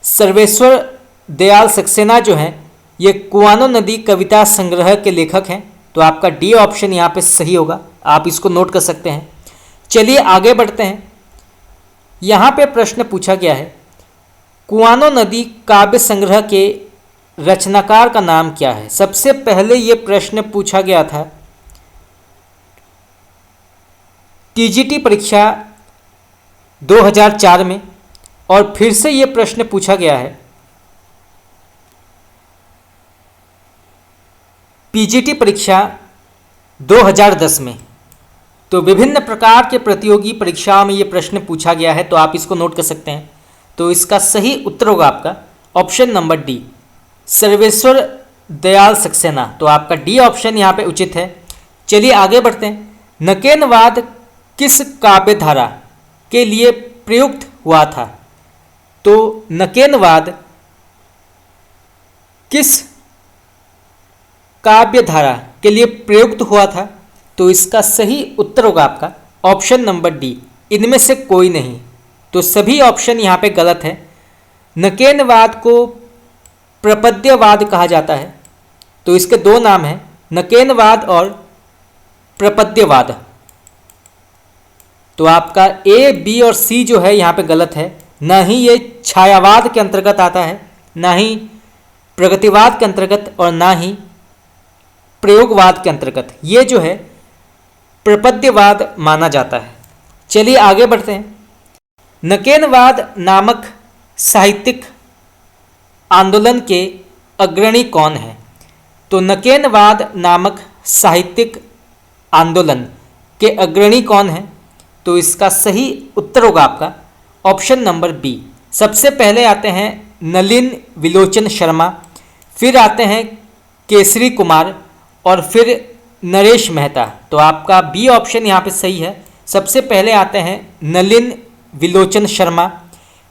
Speaker 1: सर्वेश्वर दयाल सक्सेना जो हैं ये कुआनो नदी कविता संग्रह के लेखक हैं। तो आपका डी ऑप्शन यहाँ पे सही होगा, आप इसको नोट कर सकते हैं। चलिए आगे बढ़ते हैं। यहाँ पे प्रश्न पूछा गया है कुआनो नदी काव्य संग्रह के रचनाकार का नाम क्या है? सबसे पहले ये प्रश्न पूछा गया था टीजीटी परीक्षा 2004 में, और फिर से ये प्रश्न पूछा गया है पीजीटी परीक्षा 2010 में। तो विभिन्न प्रकार के प्रतियोगी परीक्षाओं में ये प्रश्न पूछा गया है, तो आप इसको नोट कर सकते हैं। तो इसका सही उत्तर होगा आपका option number D, Sarveshwar Dayal Saxena. तो आपका डी ऑप्शन यहाँ पे उचित है। चलिए आगे बढ़ते हैं। नकेनवाद किस काव्यधारा के लिए प्रयुक्त हुआ था? तो नकेनवाद किस काव्यधारा के लिए प्रयुक्त हुआ था? तो इसका सही उत्तर होगा आपका ऑप्शन नंबर डी, इनमें से कोई नहीं। तो सभी ऑप्शन यहाँ पे गलत है। नकेनवाद को प्रपद्यवाद कहा जाता है। तो इसके दो नाम हैं, नकेनवाद और प्रपद्यवाद। तो आपका ए, बी और सी जो है यहाँ पे गलत है। ना ही ये छायावाद के अंतर्गत आता है, ना ही प्रगतिवाद के अंतर्गत, और ना ही प्रयोगवाद के अंतर्गत। ये जो है प्रपद्यवाद माना जाता है। चलिए आगे बढ़ते हैं। नकेनवाद नामक साहित्यिक आंदोलन के अग्रणी कौन है? तो नकेनवाद नामक साहित्यिक आंदोलन के अग्रणी कौन है? तो इसका सही उत्तर होगा आपका ऑप्शन नंबर बी। सबसे पहले आते हैं नलिन विलोचन शर्मा, फिर आते हैं केसरी कुमार, और फिर नरेश मेहता। तो आपका बी ऑप्शन यहाँ पे सही है। सबसे पहले आते हैं नलिन विलोचन शर्मा,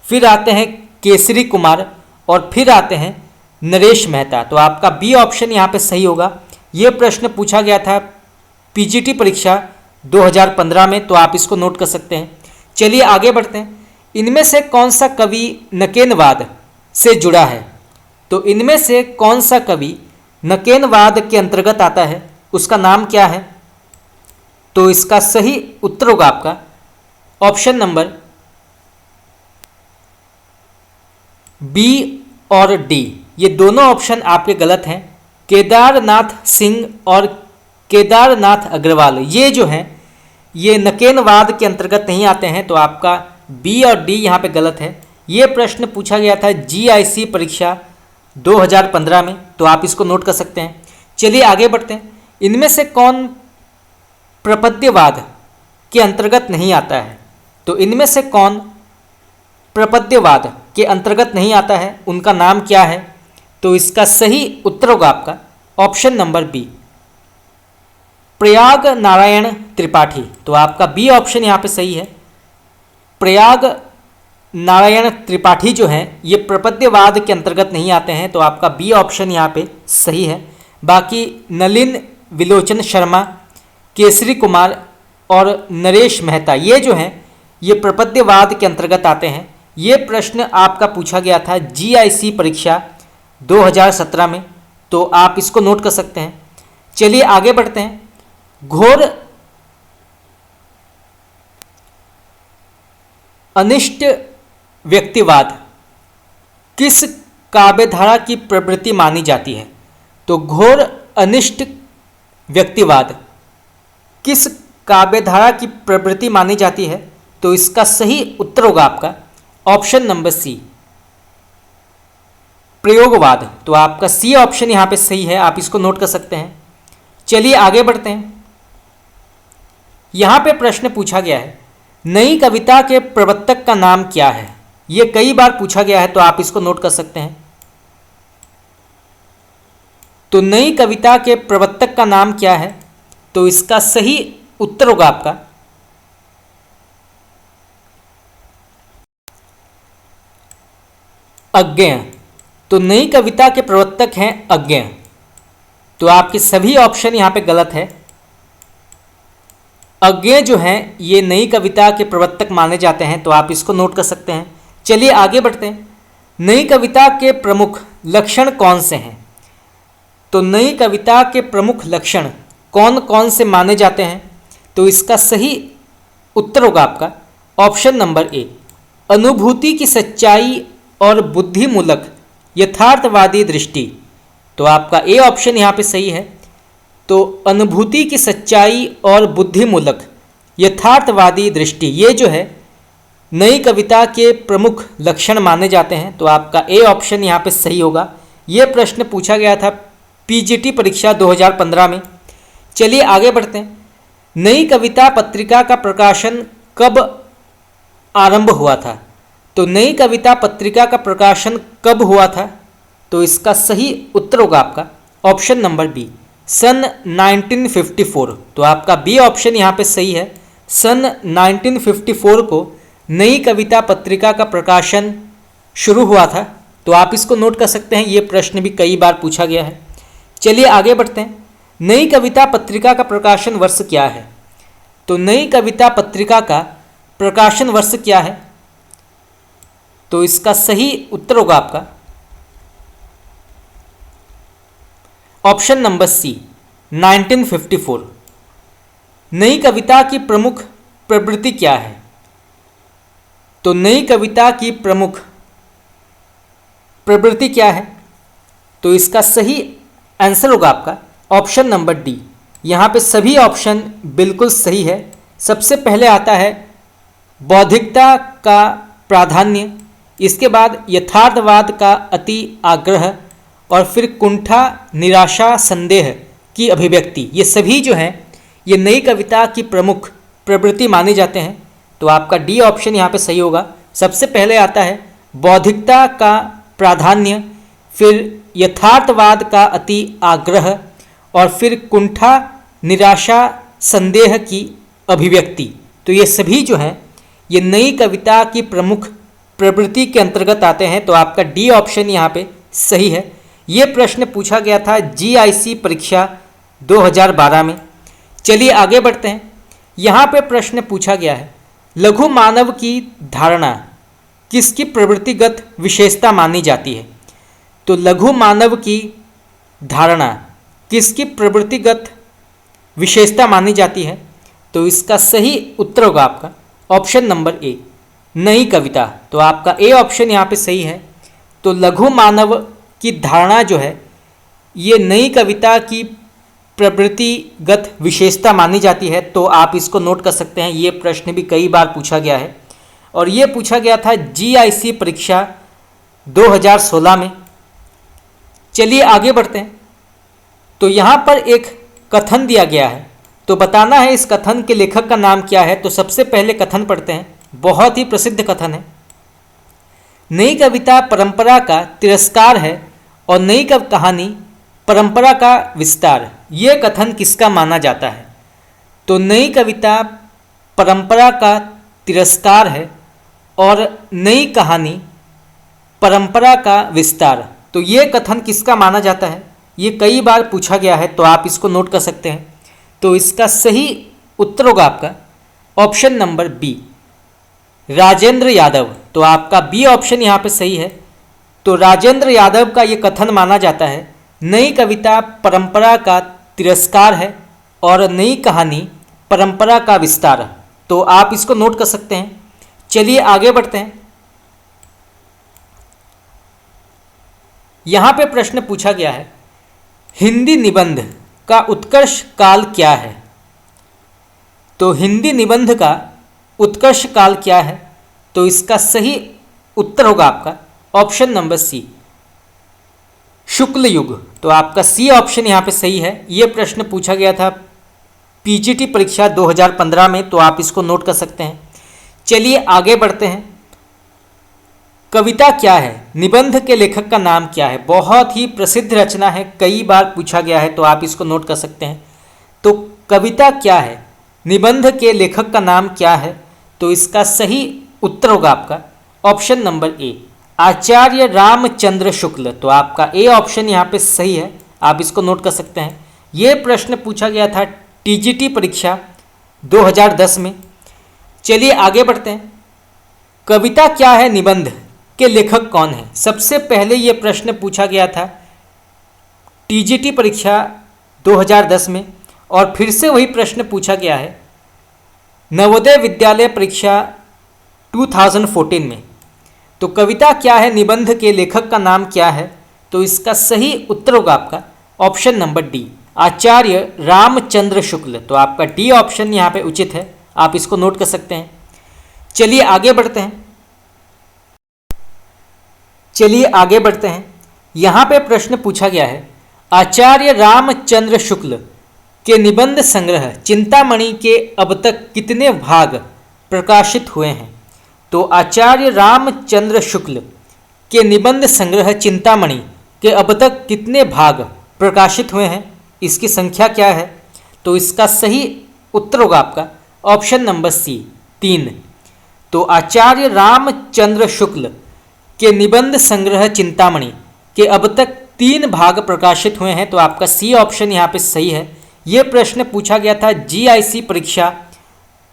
Speaker 1: फिर आते हैं केसरी कुमार, और फिर आते हैं नरेश मेहता। तो आपका बी ऑप्शन यहाँ पे सही होगा। ये प्रश्न पूछा गया था पीजीटी परीक्षा 2015 में, तो आप इसको नोट कर सकते हैं। चलिए आगे बढ़ते हैं। इनमें से कौन सा कवि नकेनवाद से जुड़ा है? तो इनमें से कौन सा कवि नकेनवाद के अंतर्गत आता है, उसका नाम क्या है? तो इसका सही उत्तर होगा आपका ऑप्शन नंबर बी और डी। ये दोनों ऑप्शन आपके गलत हैं। केदारनाथ सिंह और केदारनाथ अग्रवाल ये जो हैं ये नकेनवाद के अंतर्गत नहीं आते हैं। तो आपका बी और डी यहाँ पे गलत है। ये प्रश्न पूछा गया था जीआईसी परीक्षा 2015 में, तो आप इसको नोट कर सकते हैं। चलिए आगे बढ़ते हैं। इनमें से कौन प्रपद्यवाद के अंतर्गत नहीं आता है? तो इनमें से कौन प्रपद्यवाद के अंतर्गत नहीं आता है, उनका नाम क्या है? तो इसका सही उत्तर होगा आपका option number B, Prayag Narayan Tripathi. तो आपका बी ऑप्शन यहाँ पे सही है। प्रयाग नारायण त्रिपाठी जो हैं ये प्रपद्यवाद के अंतर्गत नहीं आते हैं। तो आपका बी ऑप्शन यहाँ पे सही है। बाकी नलिन विलोचन शर्मा, केसरी कुमार और नरेश मेहता ये जो हैं ये प्रपद्यवाद के अंतर्गत आते हैं। ये प्रश्न आपका पूछा गया था जीआईसी परीक्षा 2017 में, तो आप इसको नोट कर सकते हैं। चलिए आगे बढ़ते हैं। घोर अनिष्ट व्यक्तिवाद किस काव्यधारा की प्रवृत्ति मानी जाती है? तो घोर अनिष्ट व्यक्तिवाद किस काव्यधारा की प्रवृत्ति मानी जाती है? तो तो इसका सही उत्तर होगा आपका ऑप्शन नंबर सी, प्रयोगवाद। तो आपका सी ऑप्शन यहाँ पे सही है, आप इसको नोट कर सकते हैं। चलिए आगे बढ़ते हैं। यहाँ पे प्रश्न पूछा गया है, नई कविता के प्रवर्तक का नाम क्या है। ये कई बार पूछा गया है, तो आप इसको नोट कर सकते हैं। तो नई कविता के प्रवर्तक का नाम क्या है, तो इसका सही उत्तर होगा आपका अज्ञेय। तो नई कविता के प्रवर्तक हैं अज्ञेय। तो आपके सभी ऑप्शन यहाँ पे गलत है। अज्ञेय जो हैं ये नई कविता के प्रवर्तक माने जाते हैं, तो आप इसको नोट कर सकते हैं। चलिए आगे बढ़ते हैं। नई कविता के प्रमुख लक्षण कौन से हैं। तो नई कविता के प्रमुख लक्षण कौन कौन से माने जाते हैं, तो इसका सही उत्तर होगा आपका ऑप्शन नंबर ए, अनुभूति की सच्चाई और बुद्धिमूलक यथार्थवादी दृष्टि। तो आपका ए ऑप्शन यहाँ पे सही है। तो अनुभूति की सच्चाई और बुद्धिमूलक यथार्थवादी दृष्टि, ये जो है नई कविता के प्रमुख लक्षण माने जाते हैं। तो आपका ए ऑप्शन यहाँ पे सही होगा। ये प्रश्न पूछा गया था पीजीटी परीक्षा 2015 में। चलिए आगे बढ़ते हैं। नई कविता पत्रिका का प्रकाशन कब आरंभ हुआ था। तो नई कविता पत्रिका का प्रकाशन कब हुआ था, तो इसका सही उत्तर होगा आपका ऑप्शन नंबर बी, सन 1954। तो आपका बी ऑप्शन यहाँ पे सही है। सन 1954 को नई कविता पत्रिका का प्रकाशन शुरू हुआ था। तो आप इसको नोट कर सकते हैं, ये प्रश्न भी कई बार पूछा गया है। चलिए आगे बढ़ते हैं। नई कविता पत्रिका का प्रकाशन वर्ष क्या है। तो नई कविता पत्रिका का प्रकाशन वर्ष क्या है, तो इसका सही उत्तर होगा आपका ऑप्शन नंबर सी, 1954। नई कविता की प्रमुख प्रवृत्ति क्या है। तो नई कविता की प्रमुख प्रवृत्ति क्या है, तो इसका सही आंसर होगा आपका ऑप्शन नंबर डी। यहाँ पे सभी ऑप्शन बिल्कुल सही है। सबसे पहले आता है बौद्धिकता का प्राधान्य, इसके बाद यथार्थवाद का अति आग्रह, और फिर कुंठा, निराशा, संदेह की अभिव्यक्ति। ये सभी जो हैं ये नई कविता की प्रमुख प्रवृत्ति माने जाते हैं। तो आपका डी ऑप्शन यहाँ पे सही होगा। सबसे पहले आता है बौद्धिकता का प्राधान्य, फिर यथार्थवाद का अति आग्रह, और फिर कुंठा, निराशा, संदेह की अभिव्यक्ति। तो ये सभी जो हैं ये नई कविता की प्रमुख प्रवृत्ति के अंतर्गत आते हैं। तो आपका डी ऑप्शन यहाँ पे सही है। ये प्रश्न पूछा गया था जीआईसी परीक्षा 2012 में। चलिए आगे बढ़ते हैं। यहाँ पे प्रश्न पूछा गया है, लघु मानव की धारणा किसकी प्रवृत्तिगत विशेषता मानी जाती है। तो लघु मानव की धारणा किसकी प्रवृत्तिगत विशेषता मानी जाती है, तो इसका सही उत्तर होगा आपका ऑप्शन नंबर ए, नई कविता। तो आपका ए ऑप्शन यहाँ पे सही है। तो लघु मानव की धारणा जो है ये नई कविता की प्रवृत्तिगत विशेषता मानी जाती है। तो आप इसको नोट कर सकते हैं। ये प्रश्न भी कई बार पूछा गया है, और ये पूछा गया था जीआईसी परीक्षा 2016 में। चलिए आगे बढ़ते हैं। तो यहाँ पर एक कथन दिया गया है, तो बताना है इस कथन के लेखक का नाम क्या है। तो सबसे पहले कथन पढ़ते हैं, बहुत ही प्रसिद्ध कथन है। नई कविता परंपरा का तिरस्कार है और नई कहानी परंपरा का विस्तार। ये कथन किसका माना जाता है। तो नई कविता परंपरा का तिरस्कार है और नई कहानी परंपरा का विस्तार। तो ये कथन किसका माना जाता है, ये कई बार पूछा गया है। तो आप इसको नोट कर सकते हैं। तो इसका सही उत्तर होगा आपका option number B, Rajendra Yadav. तो आपका बी ऑप्शन यहाँ पे सही है। तो राजेंद्र यादव का ये कथन माना जाता है, नई कविता परंपरा का तिरस्कार है और नई कहानी परंपरा का विस्तार। तो आप इसको नोट कर सकते हैं। चलिए आगे बढ़ते हैं। यहाँ पे प्रश्न पूछा गया है, हिंदी निबंध का उत्कर्ष काल क्या है। तो हिंदी निबंध का उत्कर्ष काल क्या है? तो इसका सही उत्तर होगा आपका ऑप्शन नंबर सी, शुक्ल युग। तो आपका सी ऑप्शन यहाँ पे सही है। ये प्रश्न पूछा गया था पीजीटी परीक्षा 2015 में, तो आप इसको नोट कर सकते हैं। चलिए आगे बढ़ते हैं। कविता क्या है? निबंध के लेखक का नाम क्या है? बहुत ही प्रसिद्ध रचना है, कई बार पूछा गया है, तो आप इसको नोट कर सकते हैं। तो कविता क्या है? निबंध के लेखक का नाम क्या है? तो इसका सही उत्तर होगा आपका ऑप्शन नंबर ए, आचार्य रामचंद्र शुक्ल। तो आपका ए ऑप्शन यहाँ पे सही है, आप इसको नोट कर सकते हैं। ये प्रश्न पूछा गया था टीजीटी परीक्षा 2010 में। चलिए आगे बढ़ते हैं। कविता क्या है? निबंध के लेखक कौन है? सबसे पहले ये प्रश्न पूछा गया था टीजीटी परीक्षा 2010 में, और फिर से वही प्रश्न पूछा गया है नवोदय विद्यालय परीक्षा 2014 में। तो कविता क्या है? निबंध के लेखक का नाम क्या है? तो इसका सही उत्तर होगा आपका ऑप्शन नंबर डी, आचार्य रामचंद्र शुक्ल। तो आपका डी ऑप्शन यहाँ पे उचित है, आप इसको नोट कर सकते हैं। चलिए आगे बढ़ते हैं। यहाँ पे प्रश्न पूछा गया है आचार्य रामचंद्र शुक्ल के निबंध संग्रह चिंतामणि के अब तक कितने भाग प्रकाशित हुए हैं? तो आचार्य रामचंद्र शुक्ल के निबंध संग्रह चिंतामणि के अब तक कितने भाग प्रकाशित हुए हैं? इसकी संख्या क्या है? तो इसका सही उत्तर होगा आपका ऑप्शन नंबर सी, 3। तो आचार्य रामचंद्र शुक्ल के निबंध संग्रह चिंतामणि के अब तक 3 भाग प्रकाशित हुए हैं। तो आपका सी ऑप्शन यहाँ पे सही है। ये प्रश्न पूछा गया था जीआईसी परीक्षा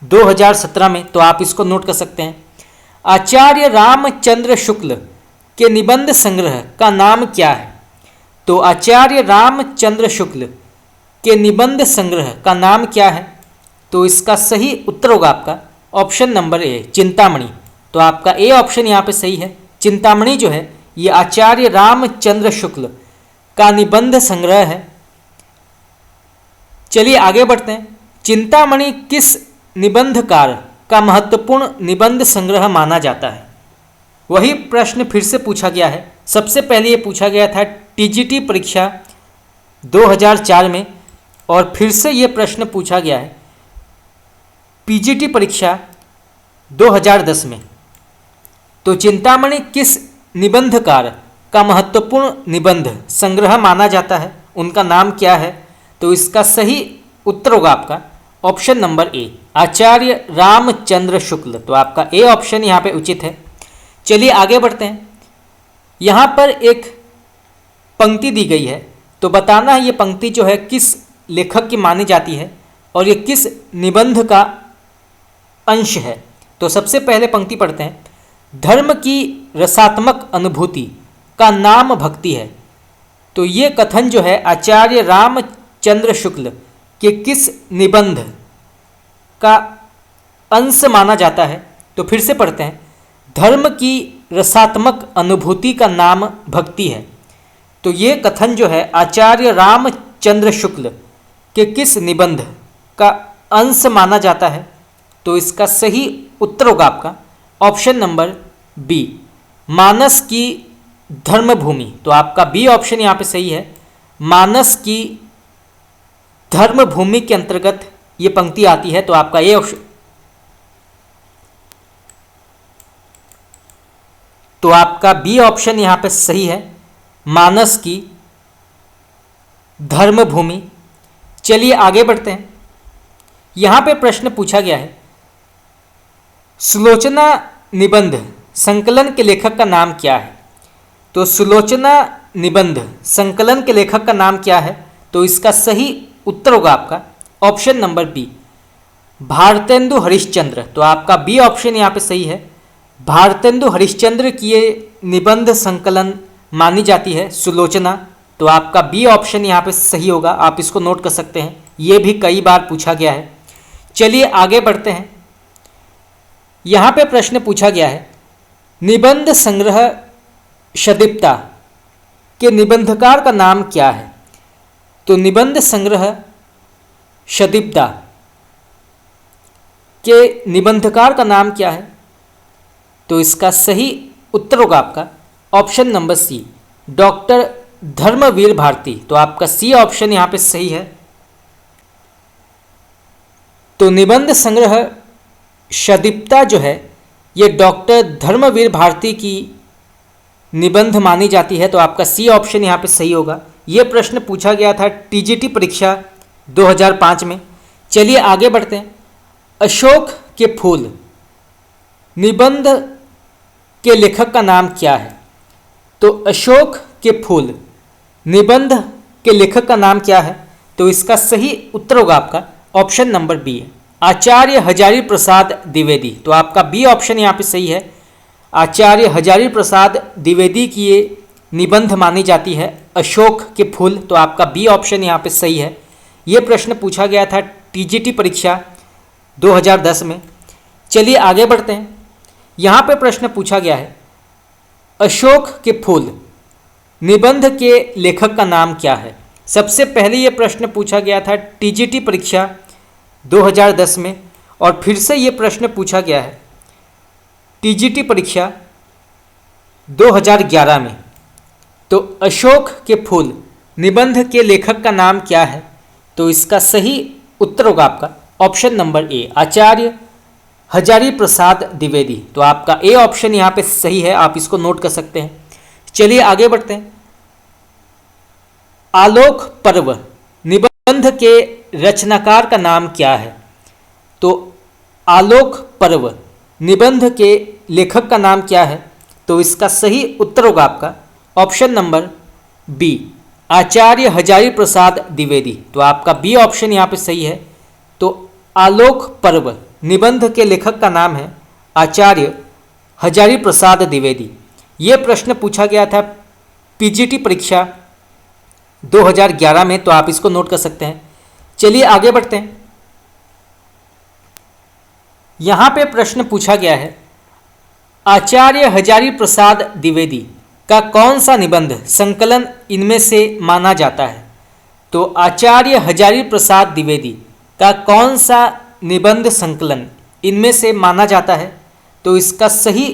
Speaker 1: 2017 में, तो आप इसको नोट कर सकते हैं। आचार्य रामचंद्र शुक्ल के निबंध संग्रह का नाम क्या है? तो आचार्य रामचंद्र शुक्ल के निबंध संग्रह का नाम क्या है? तो इसका सही उत्तर होगा आपका ऑप्शन नंबर ए, चिंतामणि। तो आपका ए ऑप्शन यहाँ पे सही है। चिंतामणि जो है ये आचार्य रामचंद्र शुक्ल का निबंध संग्रह है। चलिए आगे बढ़ते हैं। चिंतामणि किस निबंधकार का महत्वपूर्ण निबंध संग्रह माना जाता है? वही प्रश्न फिर से पूछा गया है। सबसे पहले ये पूछा गया था टीजीटी परीक्षा 2004 में, और फिर से ये प्रश्न पूछा गया है पीजीटी परीक्षा 2010 में। तो चिंतामणि किस निबंधकार का महत्वपूर्ण निबंध संग्रह माना जाता है? उनका नाम क्या है? तो इसका सही उत्तर होगा आपका ऑप्शन नंबर ए, आचार्य रामचंद्र शुक्ल। तो आपका ए ऑप्शन यहाँ पे उचित है। चलिए आगे बढ़ते हैं। यहाँ पर एक पंक्ति दी गई है, तो बताना है ये पंक्ति जो है किस लेखक की मानी जाती है और ये किस निबंध का अंश है। तो सबसे पहले पंक्ति पढ़ते हैं। धर्म की रसात्मक अनुभूति का नाम भक्ति है। तो ये कथन जो है आचार्य रामचंद्र शुक्ल के किस निबंध का अंश माना जाता है? तो फिर से पढ़ते हैं। धर्म की रसात्मक अनुभूति का नाम भक्ति है। तो ये कथन जो है आचार्य रामचंद्र शुक्ल के किस निबंध का अंश माना जाता है? तो इसका सही उत्तर होगा आपका ऑप्शन नंबर बी, मानस की धर्मभूमि। तो आपका बी ऑप्शन यहाँ पे सही है। मानस की धर्मभूमि के अंतर्गत ये पंक्ति आती है। तो आपका ये ऑप्शन, तो आपका बी ऑप्शन यहाँ पे सही है, मानस की धर्मभूमि। चलिए आगे बढ़ते हैं। यहाँ पे प्रश्न पूछा गया है सुलोचना निबंध संकलन के लेखक का नाम क्या है? तो सुलोचना निबंध संकलन के लेखक का नाम क्या है? तो इसका सही उत्तर होगा आपका option number B, Bharatendu Harishchandra. तो आपका बी ऑप्शन यहाँ पे सही है। भारतेंदु हरिश्चंद्र की ये निबंध संकलन मानी जाती है सुलोचना। तो आपका बी ऑप्शन यहाँ पे सही होगा, आप इसको नोट कर सकते हैं। ये भी कई बार पूछा गया है। चलिए आगे बढ़ते हैं। यहाँ पे प्रश्न पूछा गया है निबंध संग्रह शदीप्ता के निबंधकार का नाम क्या है? तो निबंध संग्रह शदीप्ता के निबंधकार का नाम क्या है? तो इसका सही उत्तर होगा आपका option number C, doctor Dharmveer Bharti. तो आपका सी ऑप्शन यहाँ पे सही है। तो निबंध संग्रह सदीप्ता जो है ये डॉक्टर धर्मवीर भारती की निबंध मानी जाती है। तो आपका सी ऑप्शन यहाँ पे सही होगा। ये प्रश्न पूछा गया था टीजीटी परीक्षा 2005 में। चलिए आगे बढ़ते हैं। अशोक के फूल निबंध के लेखक का नाम क्या है? तो अशोक के फूल निबंध के लेखक का नाम क्या है? तो इसका सही उत्तर होगा आपका ऑप्शन नंबर बी, आचार्य हजारी प्रसाद द्विवेदी। तो आपका बी ऑप्शन यहाँ पे सही है। आचार्य हजारी प्रसाद द्विवेदी की ये निबंध मानी जाती है अशोक के फूल। तो आपका बी ऑप्शन यहाँ पे सही है। ये प्रश्न पूछा गया था टीजीटी परीक्षा 2010 में। चलिए आगे बढ़ते हैं। यहाँ पे प्रश्न पूछा गया है अशोक के फूल निबंध के लेखक का नाम क्या है? सबसे पहले ये प्रश्न पूछा गया था टीजीटी परीक्षा 2010 में और फिर से ये प्रश्न पूछा गया है टीजीटी परीक्षा 2011 में। तो अशोक के फूल निबंध के लेखक का नाम क्या है? तो इसका सही उत्तर होगा आपका ऑप्शन नंबर ए, आचार्य हजारी प्रसाद द्विवेदी। तो आपका ए ऑप्शन यहाँ पे सही है, आप इसको नोट कर सकते हैं। चलिए आगे बढ़ते हैं। आलोक पर्व निबंध के रचनाकार का नाम क्या है? तो आलोक पर्व निबंध के लेखक का नाम क्या है? तो इसका सही उत्तर होगा आपका ऑप्शन नंबर बी, आचार्य हजारी प्रसाद द्विवेदी। तो आपका बी ऑप्शन यहाँ पे सही है। तो आलोक पर्व निबंध के लेखक का नाम है आचार्य हजारी प्रसाद द्विवेदी। ये प्रश्न पूछा गया था पीजीटी परीक्षा 2011 में। तो आप इसको नोट कर सकते हैं। चलिए आगे बढ़ते हैं। यहाँ पे प्रश्न पूछा गया है आचार्य हजारी प्रसाद द्विवेदी का कौन सा निबंध संकलन इनमें से माना जाता है? तो आचार्य हजारी प्रसाद द्विवेदी का कौन सा निबंध संकलन इनमें से माना जाता है? तो इसका सही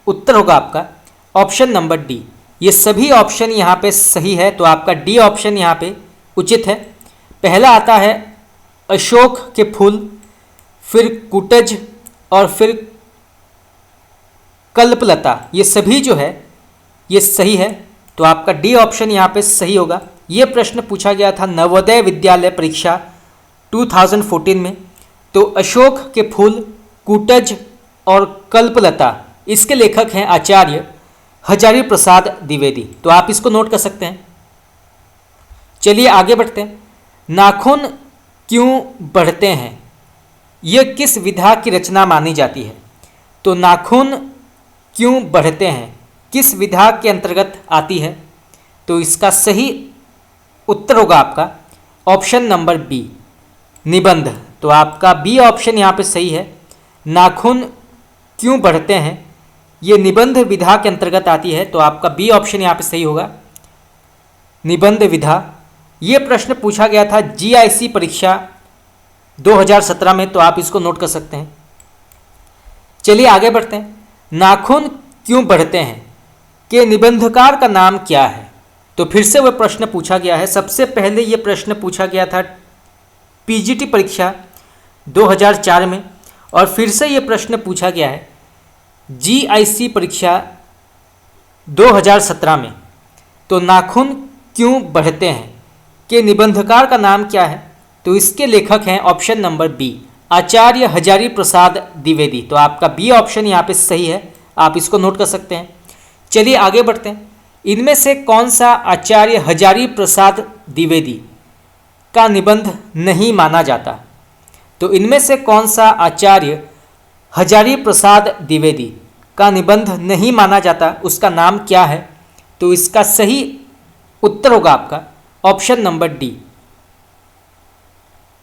Speaker 1: उत्तर होगा आपका ऑप्शन नंबर डी। ये सभी ऑप्शन यहाँ पे सही है। तो आपका डी ऑप्शन यहाँ पे उचित है। पहला आता है अशोक के फूल, फिर कुटज और फिर कल्पलता। ये सभी जो है ये सही है। तो आपका डी ऑप्शन यहाँ पे सही होगा। ये प्रश्न पूछा गया था नवोदय विद्यालय परीक्षा 2014 में। तो अशोक के फूल, कुटज और कल्पलता इसके लेखक हैं आचार्य हजारी प्रसाद द्विवेदी। तो आप इसको नोट कर सकते हैं। चलिए आगे बढ़ते हैं। नाखून क्यों बढ़ते हैं ये किस विधा की रचना मानी जाती है? तो नाखून क्यों बढ़ते हैं किस विधा के अंतर्गत आती है? तो इसका सही उत्तर होगा आपका ऑप्शन नंबर बी, निबंध। तो आपका बी ऑप्शन यहाँ पे सही है। नाखून क्यों बढ़ते हैं ये निबंध विधा के अंतर्गत आती है। तो आपका बी ऑप्शन यहाँ पे सही होगा, निबंध विधा। ये प्रश्न पूछा गया था जीआईसी परीक्षा 2017 में। तो आप इसको नोट कर सकते हैं। चलिए आगे बढ़ते हैं। नाखून क्यों बढ़ते हैं के निबंधकार का नाम क्या है? तो फिर से वह प्रश्न पूछा गया है। सबसे पहले ये प्रश्न पूछा गया था पीजीटी परीक्षा 2004 में और फिर से ये प्रश्न पूछा गया है जीआईसी परीक्षा 2017 में। तो नाखून क्यों बढ़ते हैं के निबंधकार का नाम क्या है? तो इसके लेखक हैं ऑप्शन नंबर बी, आचार्य हजारी प्रसाद द्विवेदी। तो आपका बी ऑप्शन यहाँ पे सही है, आप इसको नोट कर सकते हैं। चलिए आगे बढ़ते हैं। इनमें से कौन सा आचार्य हजारी प्रसाद द्विवेदी का निबंध नहीं माना जाता? तो इनमें से कौन सा आचार्य हजारी प्रसाद द्विवेदी का निबंध नहीं माना जाता, उसका नाम क्या है? तो इसका सही उत्तर होगा आपका ऑप्शन नंबर डी,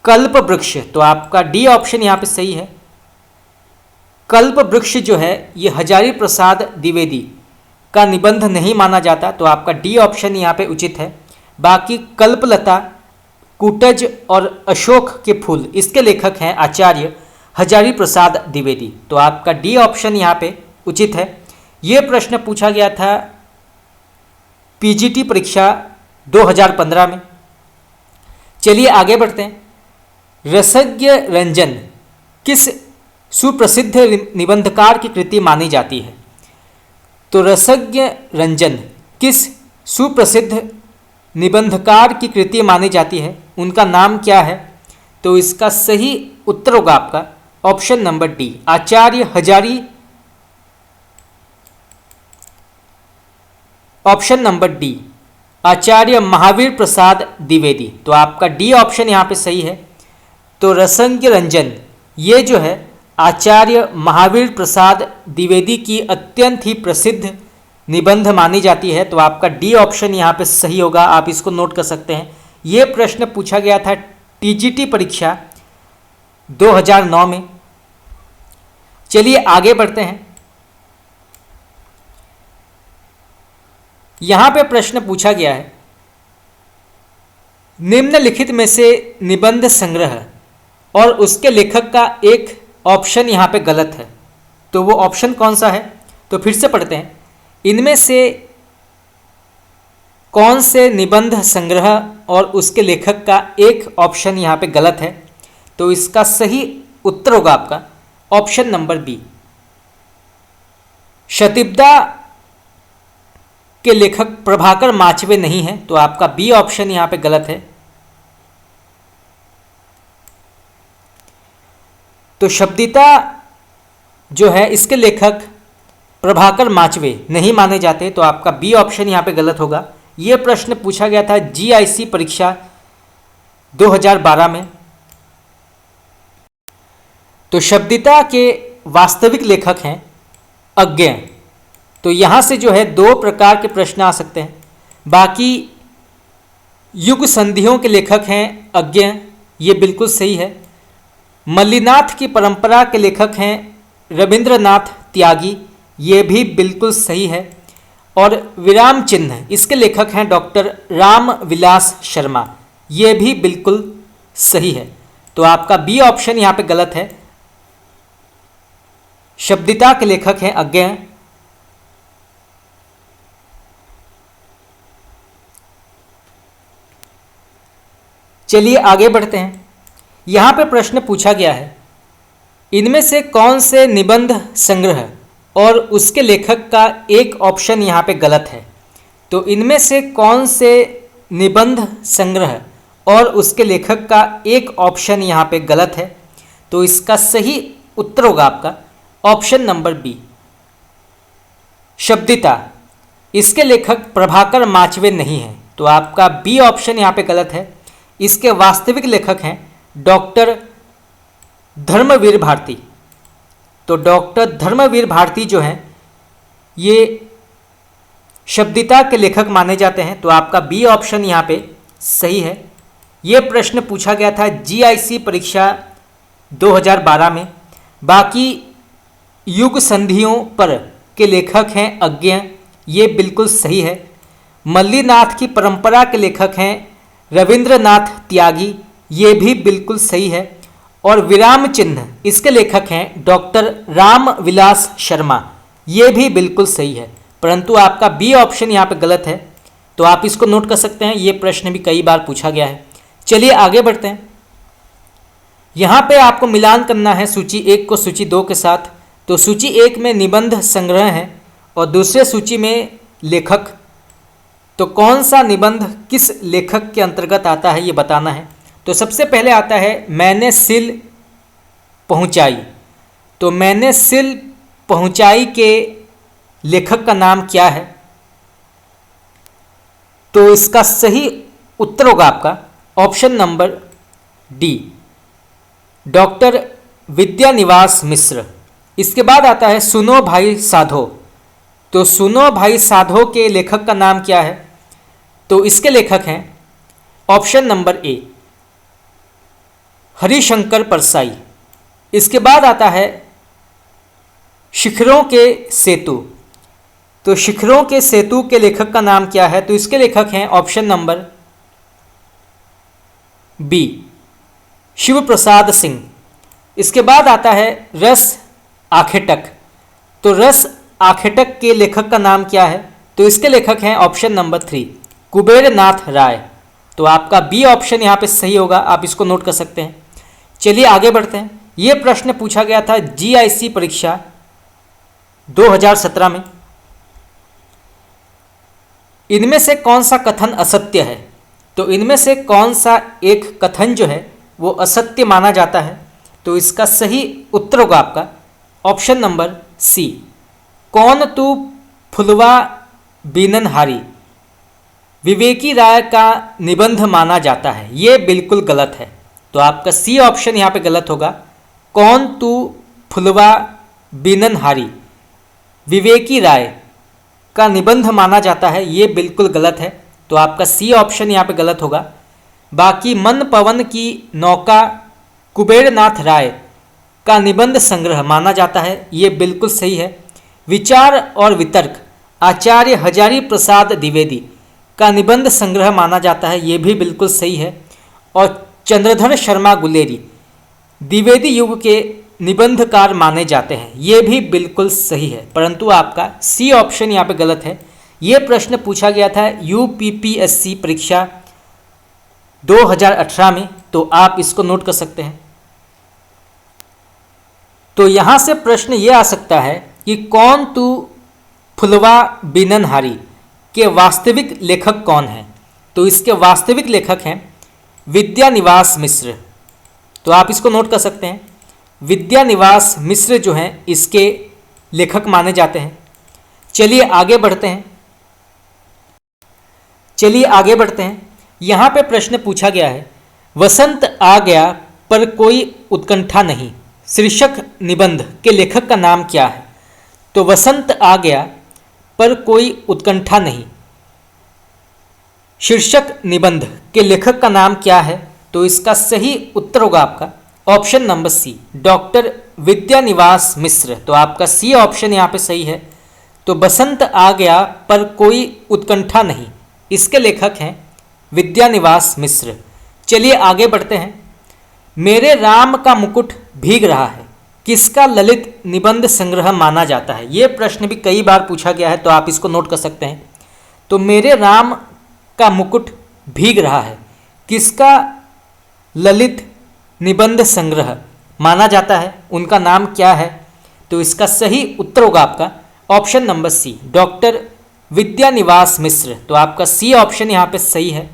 Speaker 1: कल्प वृक्ष। तो आपका डी ऑप्शन यहाँ पे सही है। कल्प वृक्ष जो है ये हजारी प्रसाद द्विवेदी का निबंध नहीं माना जाता। तो आपका डी ऑप्शन यहाँ पे उचित है। बाकी कल्पलता, कुटज और अशोक के फूल इसके लेखक हैं आचार्य हजारी प्रसाद द्विवेदी। तो आपका डी ऑप्शन यहाँ पे उचित है। ये प्रश्न पूछा गया था पीजीटी परीक्षा 2015 में। चलिए आगे बढ़ते हैं। रसज्ञ रंजन किस सुप्रसिद्ध निबंधकार की कृति मानी जाती है? तो रसज्ञ रंजन किस सुप्रसिद्ध निबंधकार की कृति मानी जाती है, उनका नाम क्या है? तो इसका सही उत्तर होगा आपका ऑप्शन नंबर डी, आचार्य हजारी। ऑप्शन नंबर डी, आचार्य महावीर प्रसाद द्विवेदी। तो आपका डी ऑप्शन यहाँ पे सही है। तो रसज्ञ रंजन ये जो है आचार्य महावीर प्रसाद द्विवेदी की अत्यंत ही प्रसिद्ध निबंध मानी जाती है। तो आपका डी ऑप्शन यहाँ पे सही होगा, आप इसको नोट कर सकते हैं। ये प्रश्न पूछा गया था टीजीटी परीक्षा 2009 में। चलिए आगे बढ़ते हैं। यहाँ पे प्रश्न पूछा गया है निम्नलिखित में से निबंध संग्रह और उसके लेखक का एक ऑप्शन यहाँ पे गलत है। तो वो ऑप्शन कौन सा है? तो फिर से पढ़ते हैं। इनमें से कौन से निबंध संग्रह और उसके लेखक का एक ऑप्शन यहाँ पे गलत है? तो इसका सही उत्तर होगा आपका ऑप्शन नंबर बी, शतीब्दा के लेखक प्रभाकर माचवे नहीं है। तो आपका बी ऑप्शन यहाँ पे गलत है। तो शब्दिता जो है इसके लेखक प्रभाकर माचवे नहीं माने जाते। तो आपका बी ऑप्शन यहाँ पे गलत होगा। ये प्रश्न पूछा गया था जीआईसी परीक्षा 2012 में। तो शब्दिता के वास्तविक लेखक हैं अज्ञ। तो यहाँ से जो है दो प्रकार के प्रश्न आ सकते हैं। बाकी युग संधियों के लेखक हैं अज्ञ, ये बिल्कुल सही है। मल्लीनाथ की परंपरा के लेखक हैं रविंद्रनाथ त्यागी, ये भी बिल्कुल सही है। और विराम चिन्ह इसके लेखक हैं डॉक्टर राम विलास शर्मा, ये भी बिल्कुल सही है। तो आपका बी ऑप्शन यहाँ पे गलत है। शब्दिता के लेखक हैं अज्ञ। चलिए आगे बढ़ते हैं। यहाँ पे प्रश्न पूछा गया है इनमें से कौन से निबंध संग्रह और उसके लेखक का एक ऑप्शन यहाँ पे गलत है। तो इनमें से कौन से निबंध संग्रह और उसके लेखक का एक ऑप्शन यहाँ पे गलत है। तो इसका सही उत्तर होगा आपका ऑप्शन नंबर बी, शब्दिता। इसके लेखक प्रभाकर माचवे नहीं है। तो आपका बी ऑप्शन यहाँ पे गलत है। इसके वास्तविक लेखक हैं डॉक्टर धर्मवीर भारती। तो डॉक्टर धर्मवीर भारती जो हैं ये शब्दिता के लेखक माने जाते हैं। तो आपका बी ऑप्शन यहाँ पे सही है। ये प्रश्न पूछा गया था जीआईसी परीक्षा 2012 में। बाकी युग संधियों पर के लेखक हैं अज्ञ, ये बिल्कुल सही है। मल्लीनाथ की परंपरा के लेखक हैं रविंद्रनाथ त्यागी, ये भी बिल्कुल सही है। और विराम चिन्ह इसके लेखक हैं डॉक्टर राम विलास शर्मा, ये भी बिल्कुल सही है। परंतु आपका बी ऑप्शन यहाँ पे गलत है। तो आप इसको नोट कर सकते हैं, ये प्रश्न भी कई बार पूछा गया है। चलिए आगे बढ़ते हैं। यहाँ पे आपको मिलान करना है सूची 1 को सूची 2 के साथ। तो सूची 1 में निबंध संग्रह है और दूसरे सूची में लेखक। तो कौन सा निबंध किस लेखक के अंतर्गत आता है ये बताना है। तो सबसे पहले आता है मैंने सिल पहुंचाई। तो मैंने सिल पहुंचाई के लेखक का नाम क्या है? तो इसका सही उत्तर होगा आपका option number D, doctor Vidyaniwas Mishra. इसके बाद आता है सुनो भाई साधो। तो सुनो भाई साधो के लेखक का नाम क्या है? तो इसके लेखक हैं ऑप्शन नंबर ए, हरिशंकर परसाई। इसके बाद आता है शिखरों के सेतु। तो शिखरों के सेतु के लेखक का नाम क्या है? तो इसके लेखक हैं option number B, Shiv Prasad Singh. इसके बाद आता है रस आखेटक। तो रस आखेटक के लेखक का नाम क्या है? तो इसके लेखक हैं ऑप्शन नंबर 3 कुबेर नाथ राय। तो आपका बी ऑप्शन यहाँ पे सही होगा, आप इसको नोट कर सकते हैं। चलिए आगे बढ़ते हैं। ये प्रश्न पूछा गया था जीआईसी परीक्षा 2017 में। इनमें से कौन सा कथन असत्य है? तो इनमें से कौन सा एक कथन जो है वो असत्य माना जाता है? तो इसका सही उत्तर होगा आपका ऑप्शन नंबर सी, कौन तू फुलवा बीनन हारी विवेकी राय का निबंध माना जाता है। ये बिल्कुल गलत है। तो आपका सी ऑप्शन यहाँ पे गलत होगा, कौन तू फुलवा बीनन हारी विवेकी राय का निबंध माना जाता है। ये बिल्कुल गलत है। तो आपका सी ऑप्शन यहाँ पे गलत होगा। बाकी मन पवन की नौका कुबेरनाथ राय का निबंध संग्रह माना जाता है, ये बिल्कुल सही है। विचार और वितर्क आचार्य हजारी प्रसाद द्विवेदी का निबंध संग्रह माना जाता है, ये भी बिल्कुल सही है। और चंद्रधर शर्मा गुलेरी द्विवेदी युग के निबंधकार माने जाते हैं, ये भी बिल्कुल सही है। परंतु आपका सी ऑप्शन यहाँ पे गलत है। ये प्रश्न पूछा गया था यूपीपीएससी परीक्षा 2018 में, तो आप इसको नोट कर सकते हैं। तो यहाँ से प्रश्न ये आ सकता है कि कौन तू फुलवा बीनन हारी के वास्तविक लेखक कौन हैं? तो इसके वास्तविक लेखक हैं विद्यानिवास मिश्र। तो आप इसको नोट कर सकते हैं, विद्यानिवास मिश्र जो हैं इसके लेखक माने जाते हैं। चलिए आगे बढ़ते हैं। यहाँ पे प्रश्न पूछा गया है वसंत आ गया पर कोई उत्कंठा नहीं शीर्षक निबंध के लेखक का नाम क्या है? तो वसंत आ गया पर कोई उत्कंठा नहीं शीर्षक निबंध के लेखक का नाम क्या है? तो इसका सही उत्तर होगा आपका option number C, doctor Vidyaniwas Mishra. तो आपका सी ऑप्शन यहाँ पे सही है। तो बसंत आ गया पर कोई उत्कंठा नहीं, इसके लेखक हैं विद्यानिवास मिश्र। चलिए आगे बढ़ते हैं। मेरे राम का मुकुट भीग रहा है किसका ललित निबंध संग्रह माना जाता है? ये प्रश्न भी कई बार पूछा गया है, तो आप इसको नोट कर सकते हैं। तो मेरे राम का मुकुट भीग रहा है किसका ललित निबंध संग्रह माना जाता है? उनका नाम क्या है? तो इसका सही उत्तर होगा आपका option number C, doctor Vidyaniwas Mishra. तो आपका सी ऑप्शन यहाँ पे सही है।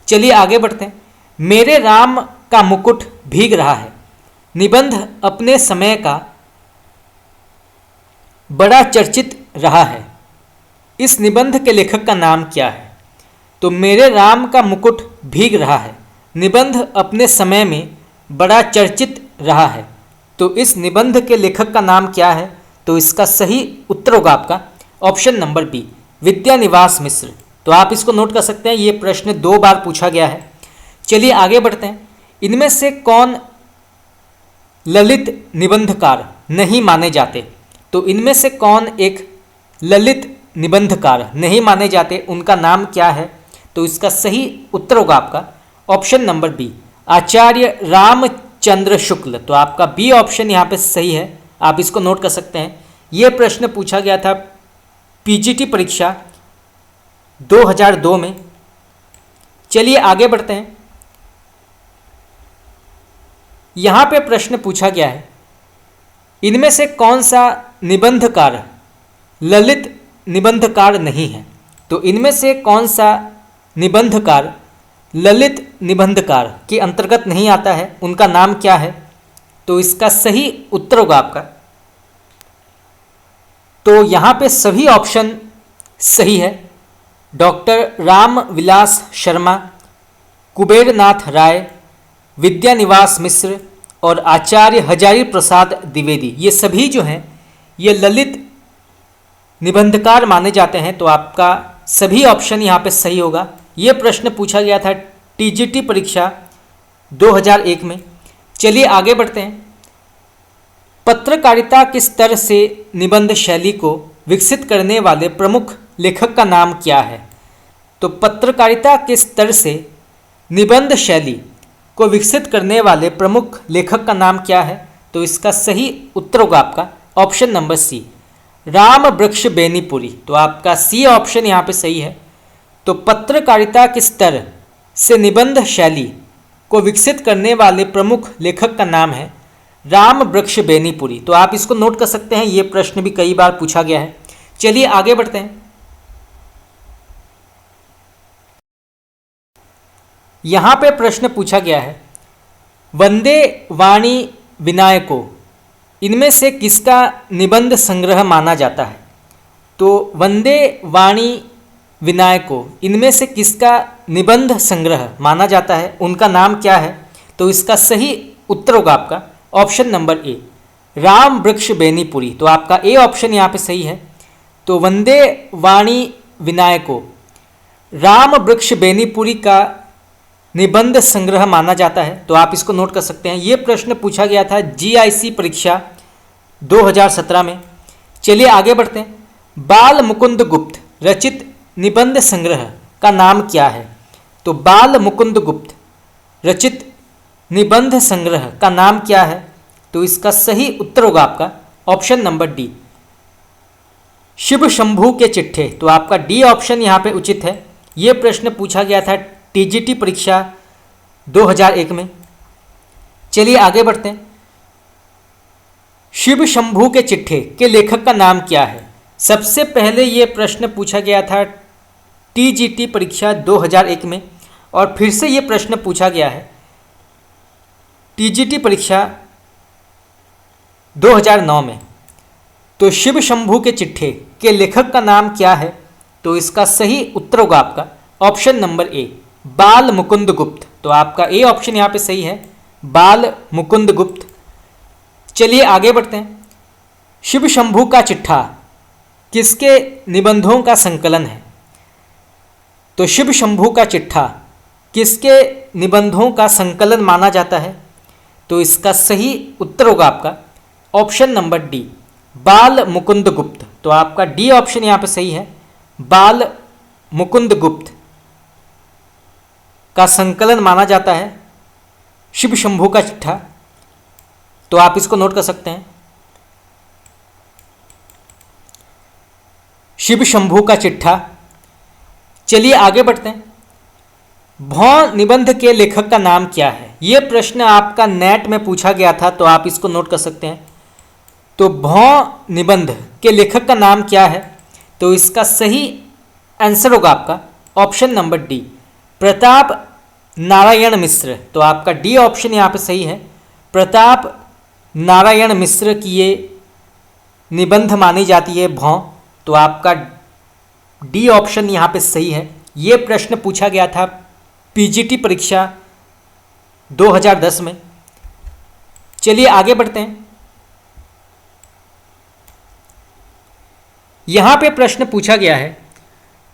Speaker 1: चलिए आगे बढ़ते हैं। मेरे राम का मुकुट भीग रहा है निबंध अपने समय का बड़ा चर्चित रहा है, इस निबंध के लेखक का नाम क्या है? तो मेरे राम का मुकुट भीग रहा है निबंध अपने समय में बड़ा चर्चित रहा है, तो इस निबंध के लेखक का नाम क्या है? तो इसका सही उत्तर होगा आपका option number B, Vidyanivas Mishra. तो आप इसको नोट कर सकते हैं, ये प्रश्न 2 बार पूछा गया है। चलिए आगे बढ़ते हैं। इनमें से कौन ललित निबंधकार नहीं माने जाते? तो इनमें से कौन एक ललित निबंधकार नहीं माने जाते, उनका नाम क्या है? तो इसका सही उत्तर होगा आपका ऑप्शन नंबर बी, आचार्य रामचंद्र शुक्ल। तो आपका बी ऑप्शन यहाँ पे सही है, आप इसको नोट कर सकते हैं। ये प्रश्न पूछा गया था पीजीटी परीक्षा 2002 में। चलिए आगे बढ़ते हैं। यहाँ पे प्रश्न पूछा गया है इनमें से कौन सा निबंधकार ललित निबंधकार नहीं है? तो इनमें से कौन सा निबंधकार ललित निबंधकार के अंतर्गत नहीं आता है, उनका नाम क्या है? तो इसका सही उत्तर होगा आपका, तो यहाँ पे सभी ऑप्शन सही है। डॉक्टर रामविलास शर्मा, कुबेरनाथ राय, विद्यानिवास मिश्र और आचार्य हजारी प्रसाद द्विवेदी, ये सभी जो हैं ये ललित निबंधकार माने जाते हैं। तो आपका सभी ऑप्शन यहाँ पे सही होगा। ये प्रश्न पूछा गया था टीजीटी परीक्षा 2001 में। चलिए आगे बढ़ते हैं। पत्रकारिता के स्तर से निबंध शैली को विकसित करने वाले प्रमुख लेखक का नाम क्या है? तो पत्रकारिता के स्तर से निबंध शैली को विकसित करने वाले प्रमुख लेखक का नाम क्या है? तो इसका सही उत्तर होगा आपका ऑप्शन नंबर सी, राम वृक्ष बेनीपुरी। तो आपका सी ऑप्शन यहाँ पे सही है। तो पत्रकारिता के स्तर से निबंध शैली को विकसित करने वाले प्रमुख लेखक का नाम है राम वृक्ष बेनीपुरी। तो आप इसको नोट कर सकते हैं, ये प्रश्न भी कई बार पूछा गया है। चलिए आगे बढ़ते हैं। यहाँ पे प्रश्न पूछा गया है, वंदे वाणी विनायको इनमें से किसका निबंध संग्रह माना जाता है। तो वंदे वाणी विनायको इनमें से किसका निबंध संग्रह माना जाता है, उनका नाम क्या है। तो इसका सही उत्तर होगा आपका ऑप्शन नंबर ए, राम वृक्ष बेनीपुरी। तो आपका ए ऑप्शन यहाँ पे सही है। तो वंदे वाणी विनायको राम वृक्ष बेनीपुरी का निबंध संग्रह माना जाता है। तो आप इसको नोट कर सकते हैं। ये प्रश्न पूछा गया था जीआईसी परीक्षा 2017 में। चलिए आगे बढ़ते हैं। बाल मुकुंद गुप्त रचित निबंध संग्रह का नाम क्या है। तो बाल मुकुंद गुप्त रचित निबंध संग्रह का नाम क्या है। तो इसका सही उत्तर होगा आपका option number D, Shiv Shambhu ke Chitthe. तो आपका डी ऑप्शन यहाँ पे उचित है। ये प्रश्न पूछा गया था टीजीटी परीक्षा 2001 में। चलिए आगे बढ़ते हैं। शिव शंभू के चिट्ठे के लेखक का नाम क्या है। सबसे पहले ये प्रश्न पूछा गया था टीजीटी परीक्षा 2001 में और फिर से ये प्रश्न पूछा गया है टीजीटी परीक्षा 2009 में। तो शिव शंभू के चिट्ठे के लेखक का नाम क्या है। तो इसका सही उत्तर होगा आपका ऑप्शन नंबर ए, बाल मुकुंद गुप्त। तो आपका ए ऑप्शन यहाँ पे सही है, बाल मुकुंद गुप्त। चलिए आगे बढ़ते हैं। शिव शंभू का चिट्ठा किसके निबंधों का संकलन है। तो शिव शंभू का चिट्ठा किसके निबंधों का संकलन माना जाता है। तो इसका सही उत्तर होगा आपका ऑप्शन नंबर डी, बाल मुकुंद गुप्त। तो आपका डी ऑप्शन यहाँ पे सही है, बाल मुकुंद गुप्त का संकलन माना जाता है शिव शंभू का चिट्ठा। तो आप इसको नोट कर सकते हैं, शिव शंभू का चिट्ठा। चलिए आगे बढ़ते हैं। भौं निबंध के लेखक का नाम क्या है। यह प्रश्न आपका नेट में पूछा गया था, तो आप इसको नोट कर सकते हैं। तो भौं निबंध के लेखक का नाम क्या है। तो इसका सही आंसर होगा आपका option number D, Pratap Narayan Mishra. तो आपका डी ऑप्शन यहाँ पे सही है, प्रताप नारायण मिश्र की ये निबंध मानी जाती है भौं। तो आपका डी ऑप्शन यहाँ पे सही है। ये प्रश्न पूछा गया था पीजीटी परीक्षा 2010 में। चलिए आगे बढ़ते हैं। यहाँ पे प्रश्न पूछा गया है,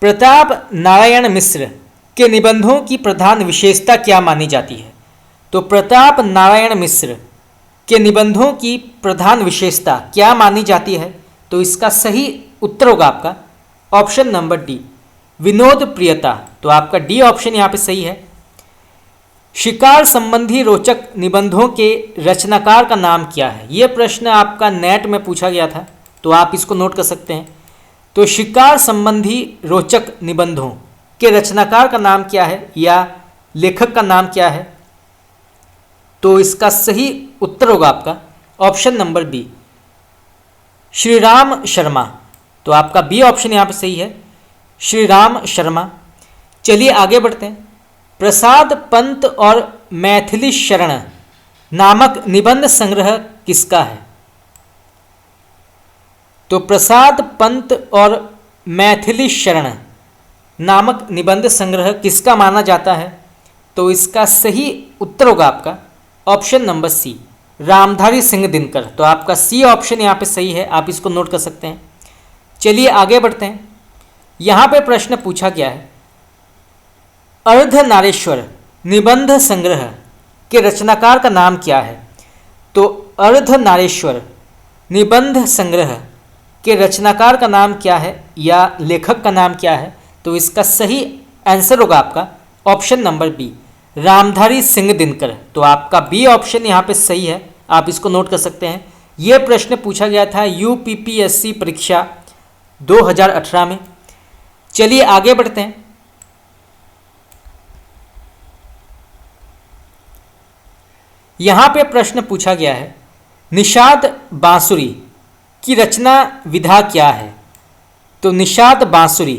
Speaker 1: प्रताप नारायण मिश्र के निबंधों की प्रधान विशेषता क्या मानी जाती है। तो प्रताप नारायण मिश्र के निबंधों की प्रधान विशेषता क्या मानी जाती है। तो इसका सही उत्तर होगा आपका ऑप्शन नंबर डी, विनोद प्रियता। तो आपका डी ऑप्शन यहाँ पे सही है। शिकार संबंधी रोचक निबंधों के रचनाकार का नाम क्या है। यह प्रश्न आपका नेट में पूछा गया था, तो आप इसको नोट कर सकते हैं। तो शिकार संबंधी रोचक निबंधों के रचनाकार का नाम क्या है या लेखक का नाम क्या है। तो इसका सही उत्तर होगा आपका option number B, Shri Ram Sharma. तो आपका बी ऑप्शन यहाँ पे सही है, श्री राम शर्मा। चलिए आगे बढ़ते हैं। प्रसाद पंत और मैथिली शरण नामक निबंध संग्रह किसका है। तो प्रसाद पंत और मैथिली शरण नामक निबंध संग्रह किसका माना जाता है। तो इसका सही उत्तर होगा आपका option number C, Ramdhari Singh Dinkar. तो आपका सी ऑप्शन यहाँ पे सही है, आप इसको नोट कर सकते हैं। चलिए आगे बढ़ते हैं। यहाँ पे प्रश्न पूछा गया है, अर्धनारेश्वर निबंध संग्रह के रचनाकार का नाम क्या है। तो अर्धनारेश्वर निबंध संग्रह के रचनाकार का नाम क्या है या लेखक का नाम क्या है। तो इसका सही आंसर होगा आपका option number B, Ramdhari Singh Dinkar. तो आपका बी ऑप्शन यहाँ पे सही है, आप इसको नोट कर सकते हैं। ये प्रश्न पूछा गया था यूपीपीएससी परीक्षा 2018 में। चलिए आगे बढ़ते हैं। यहाँ पे प्रश्न पूछा गया है, निषाद बांसुरी की रचना विधा क्या है? तो निषाद बांसुरी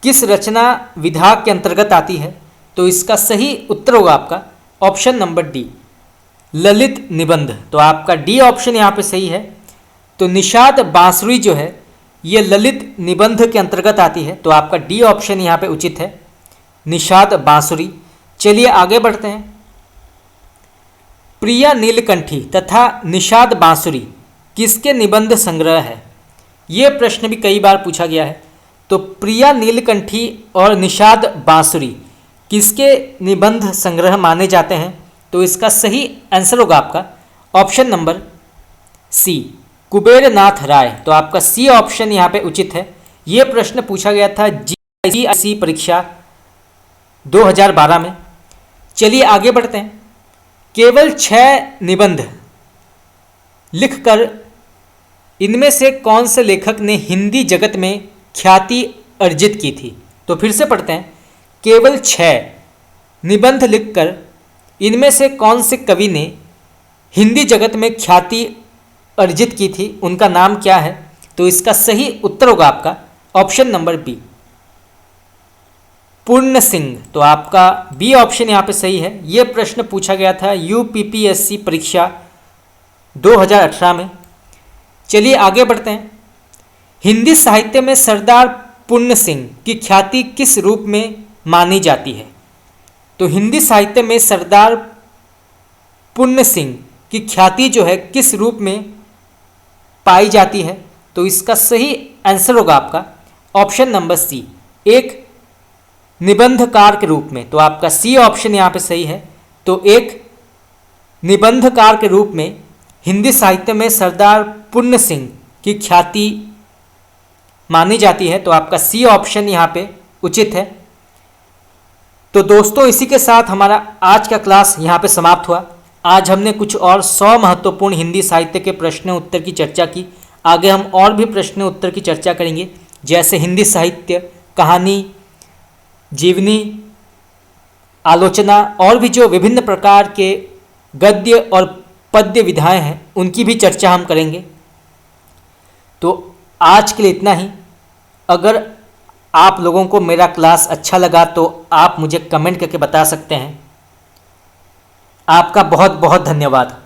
Speaker 1: किस रचना विधा के अंतर्गत आती है? तो इसका सही उत्तर होगा आपका ऑप्शन नंबर डी, ललित निबंध। तो आपका डी ऑप्शन यहाँ पे सही है। तो निषाद बांसुरी जो है ये ललित निबंध के अंतर्गत आती है। तो आपका डी ऑप्शन यहाँ पे उचित है, निषाद बांसुरी। चलिए आगे बढ़ते हैं। प्रिया नीलकंठी तथा निषाद बांसुरी किसके निबंध संग्रह है? ये प्रश्न भी कई बार पूछा गया है। तो प्रिया नीलकंठी और निषाद बांसुरी किसके निबंध संग्रह माने जाते हैं? तो इसका सही आंसर होगा आपका ऑप्शन नंबर सी, कुबेर नाथ राय। तो आपका सी ऑप्शन यहाँ पे उचित है। ये प्रश्न पूछा गया था जीआईसी परीक्षा 2012 में। चलिए आगे बढ़ते हैं। केवल 6 निबंध लिखकर इनमें से कौन से लेखक ने हिंदी जगत में ख्याति अर्जित की थी? तो फिर से पढ़ते हैं। केवल 6 निबंध लिखकर इनमें से कौन से कवि ने हिंदी जगत में ख्याति अर्जित की थी, उनका नाम क्या है? तो इसका सही उत्तर होगा आपका ऑप्शन नंबर बी, पूर्ण सिंह। तो आपका बी ऑप्शन यहाँ पे सही है। ये प्रश्न पूछा गया था यूपीपीएससी परीक्षा 2018 में। चलिए आगे बढ़ते हैं। हिंदी साहित्य में सरदार पूर्ण सिंह की ख्याति किस रूप में मानी जाती है? तो हिंदी साहित्य में सरदार पूर्ण सिंह की ख्याति जो है किस रूप में पाई जाती है? तो इसका सही आंसर होगा आपका ऑप्शन नंबर सी, एक निबंधकार के रूप में। तो आपका सी ऑप्शन यहाँ पे सही है। तो एक निबंधकार के रूप में हिंदी साहित्य में सरदार पूर्ण सिंह की ख्याति मानी जाती है। तो आपका सी ऑप्शन यहाँ पे उचित है। तो दोस्तों इसी के साथ हमारा आज का क्लास यहाँ पे समाप्त हुआ। आज हमने कुछ और 100 महत्वपूर्ण हिंदी साहित्य के प्रश्न उत्तर की चर्चा की। आगे हम और भी प्रश्न उत्तर की चर्चा करेंगे, जैसे हिंदी साहित्य, कहानी, जीवनी, आलोचना और भी जो विभिन्न प्रकार के गद्य और पद्य विधाएं हैं उनकी भी चर्चा हम करेंगे। तो आज के लिए इतना ही। अगर आप लोगों को मेरा क्लास अच्छा लगा तो आप मुझे कमेंट करके बता सकते हैं। आपका बहुत बहुत धन्यवाद।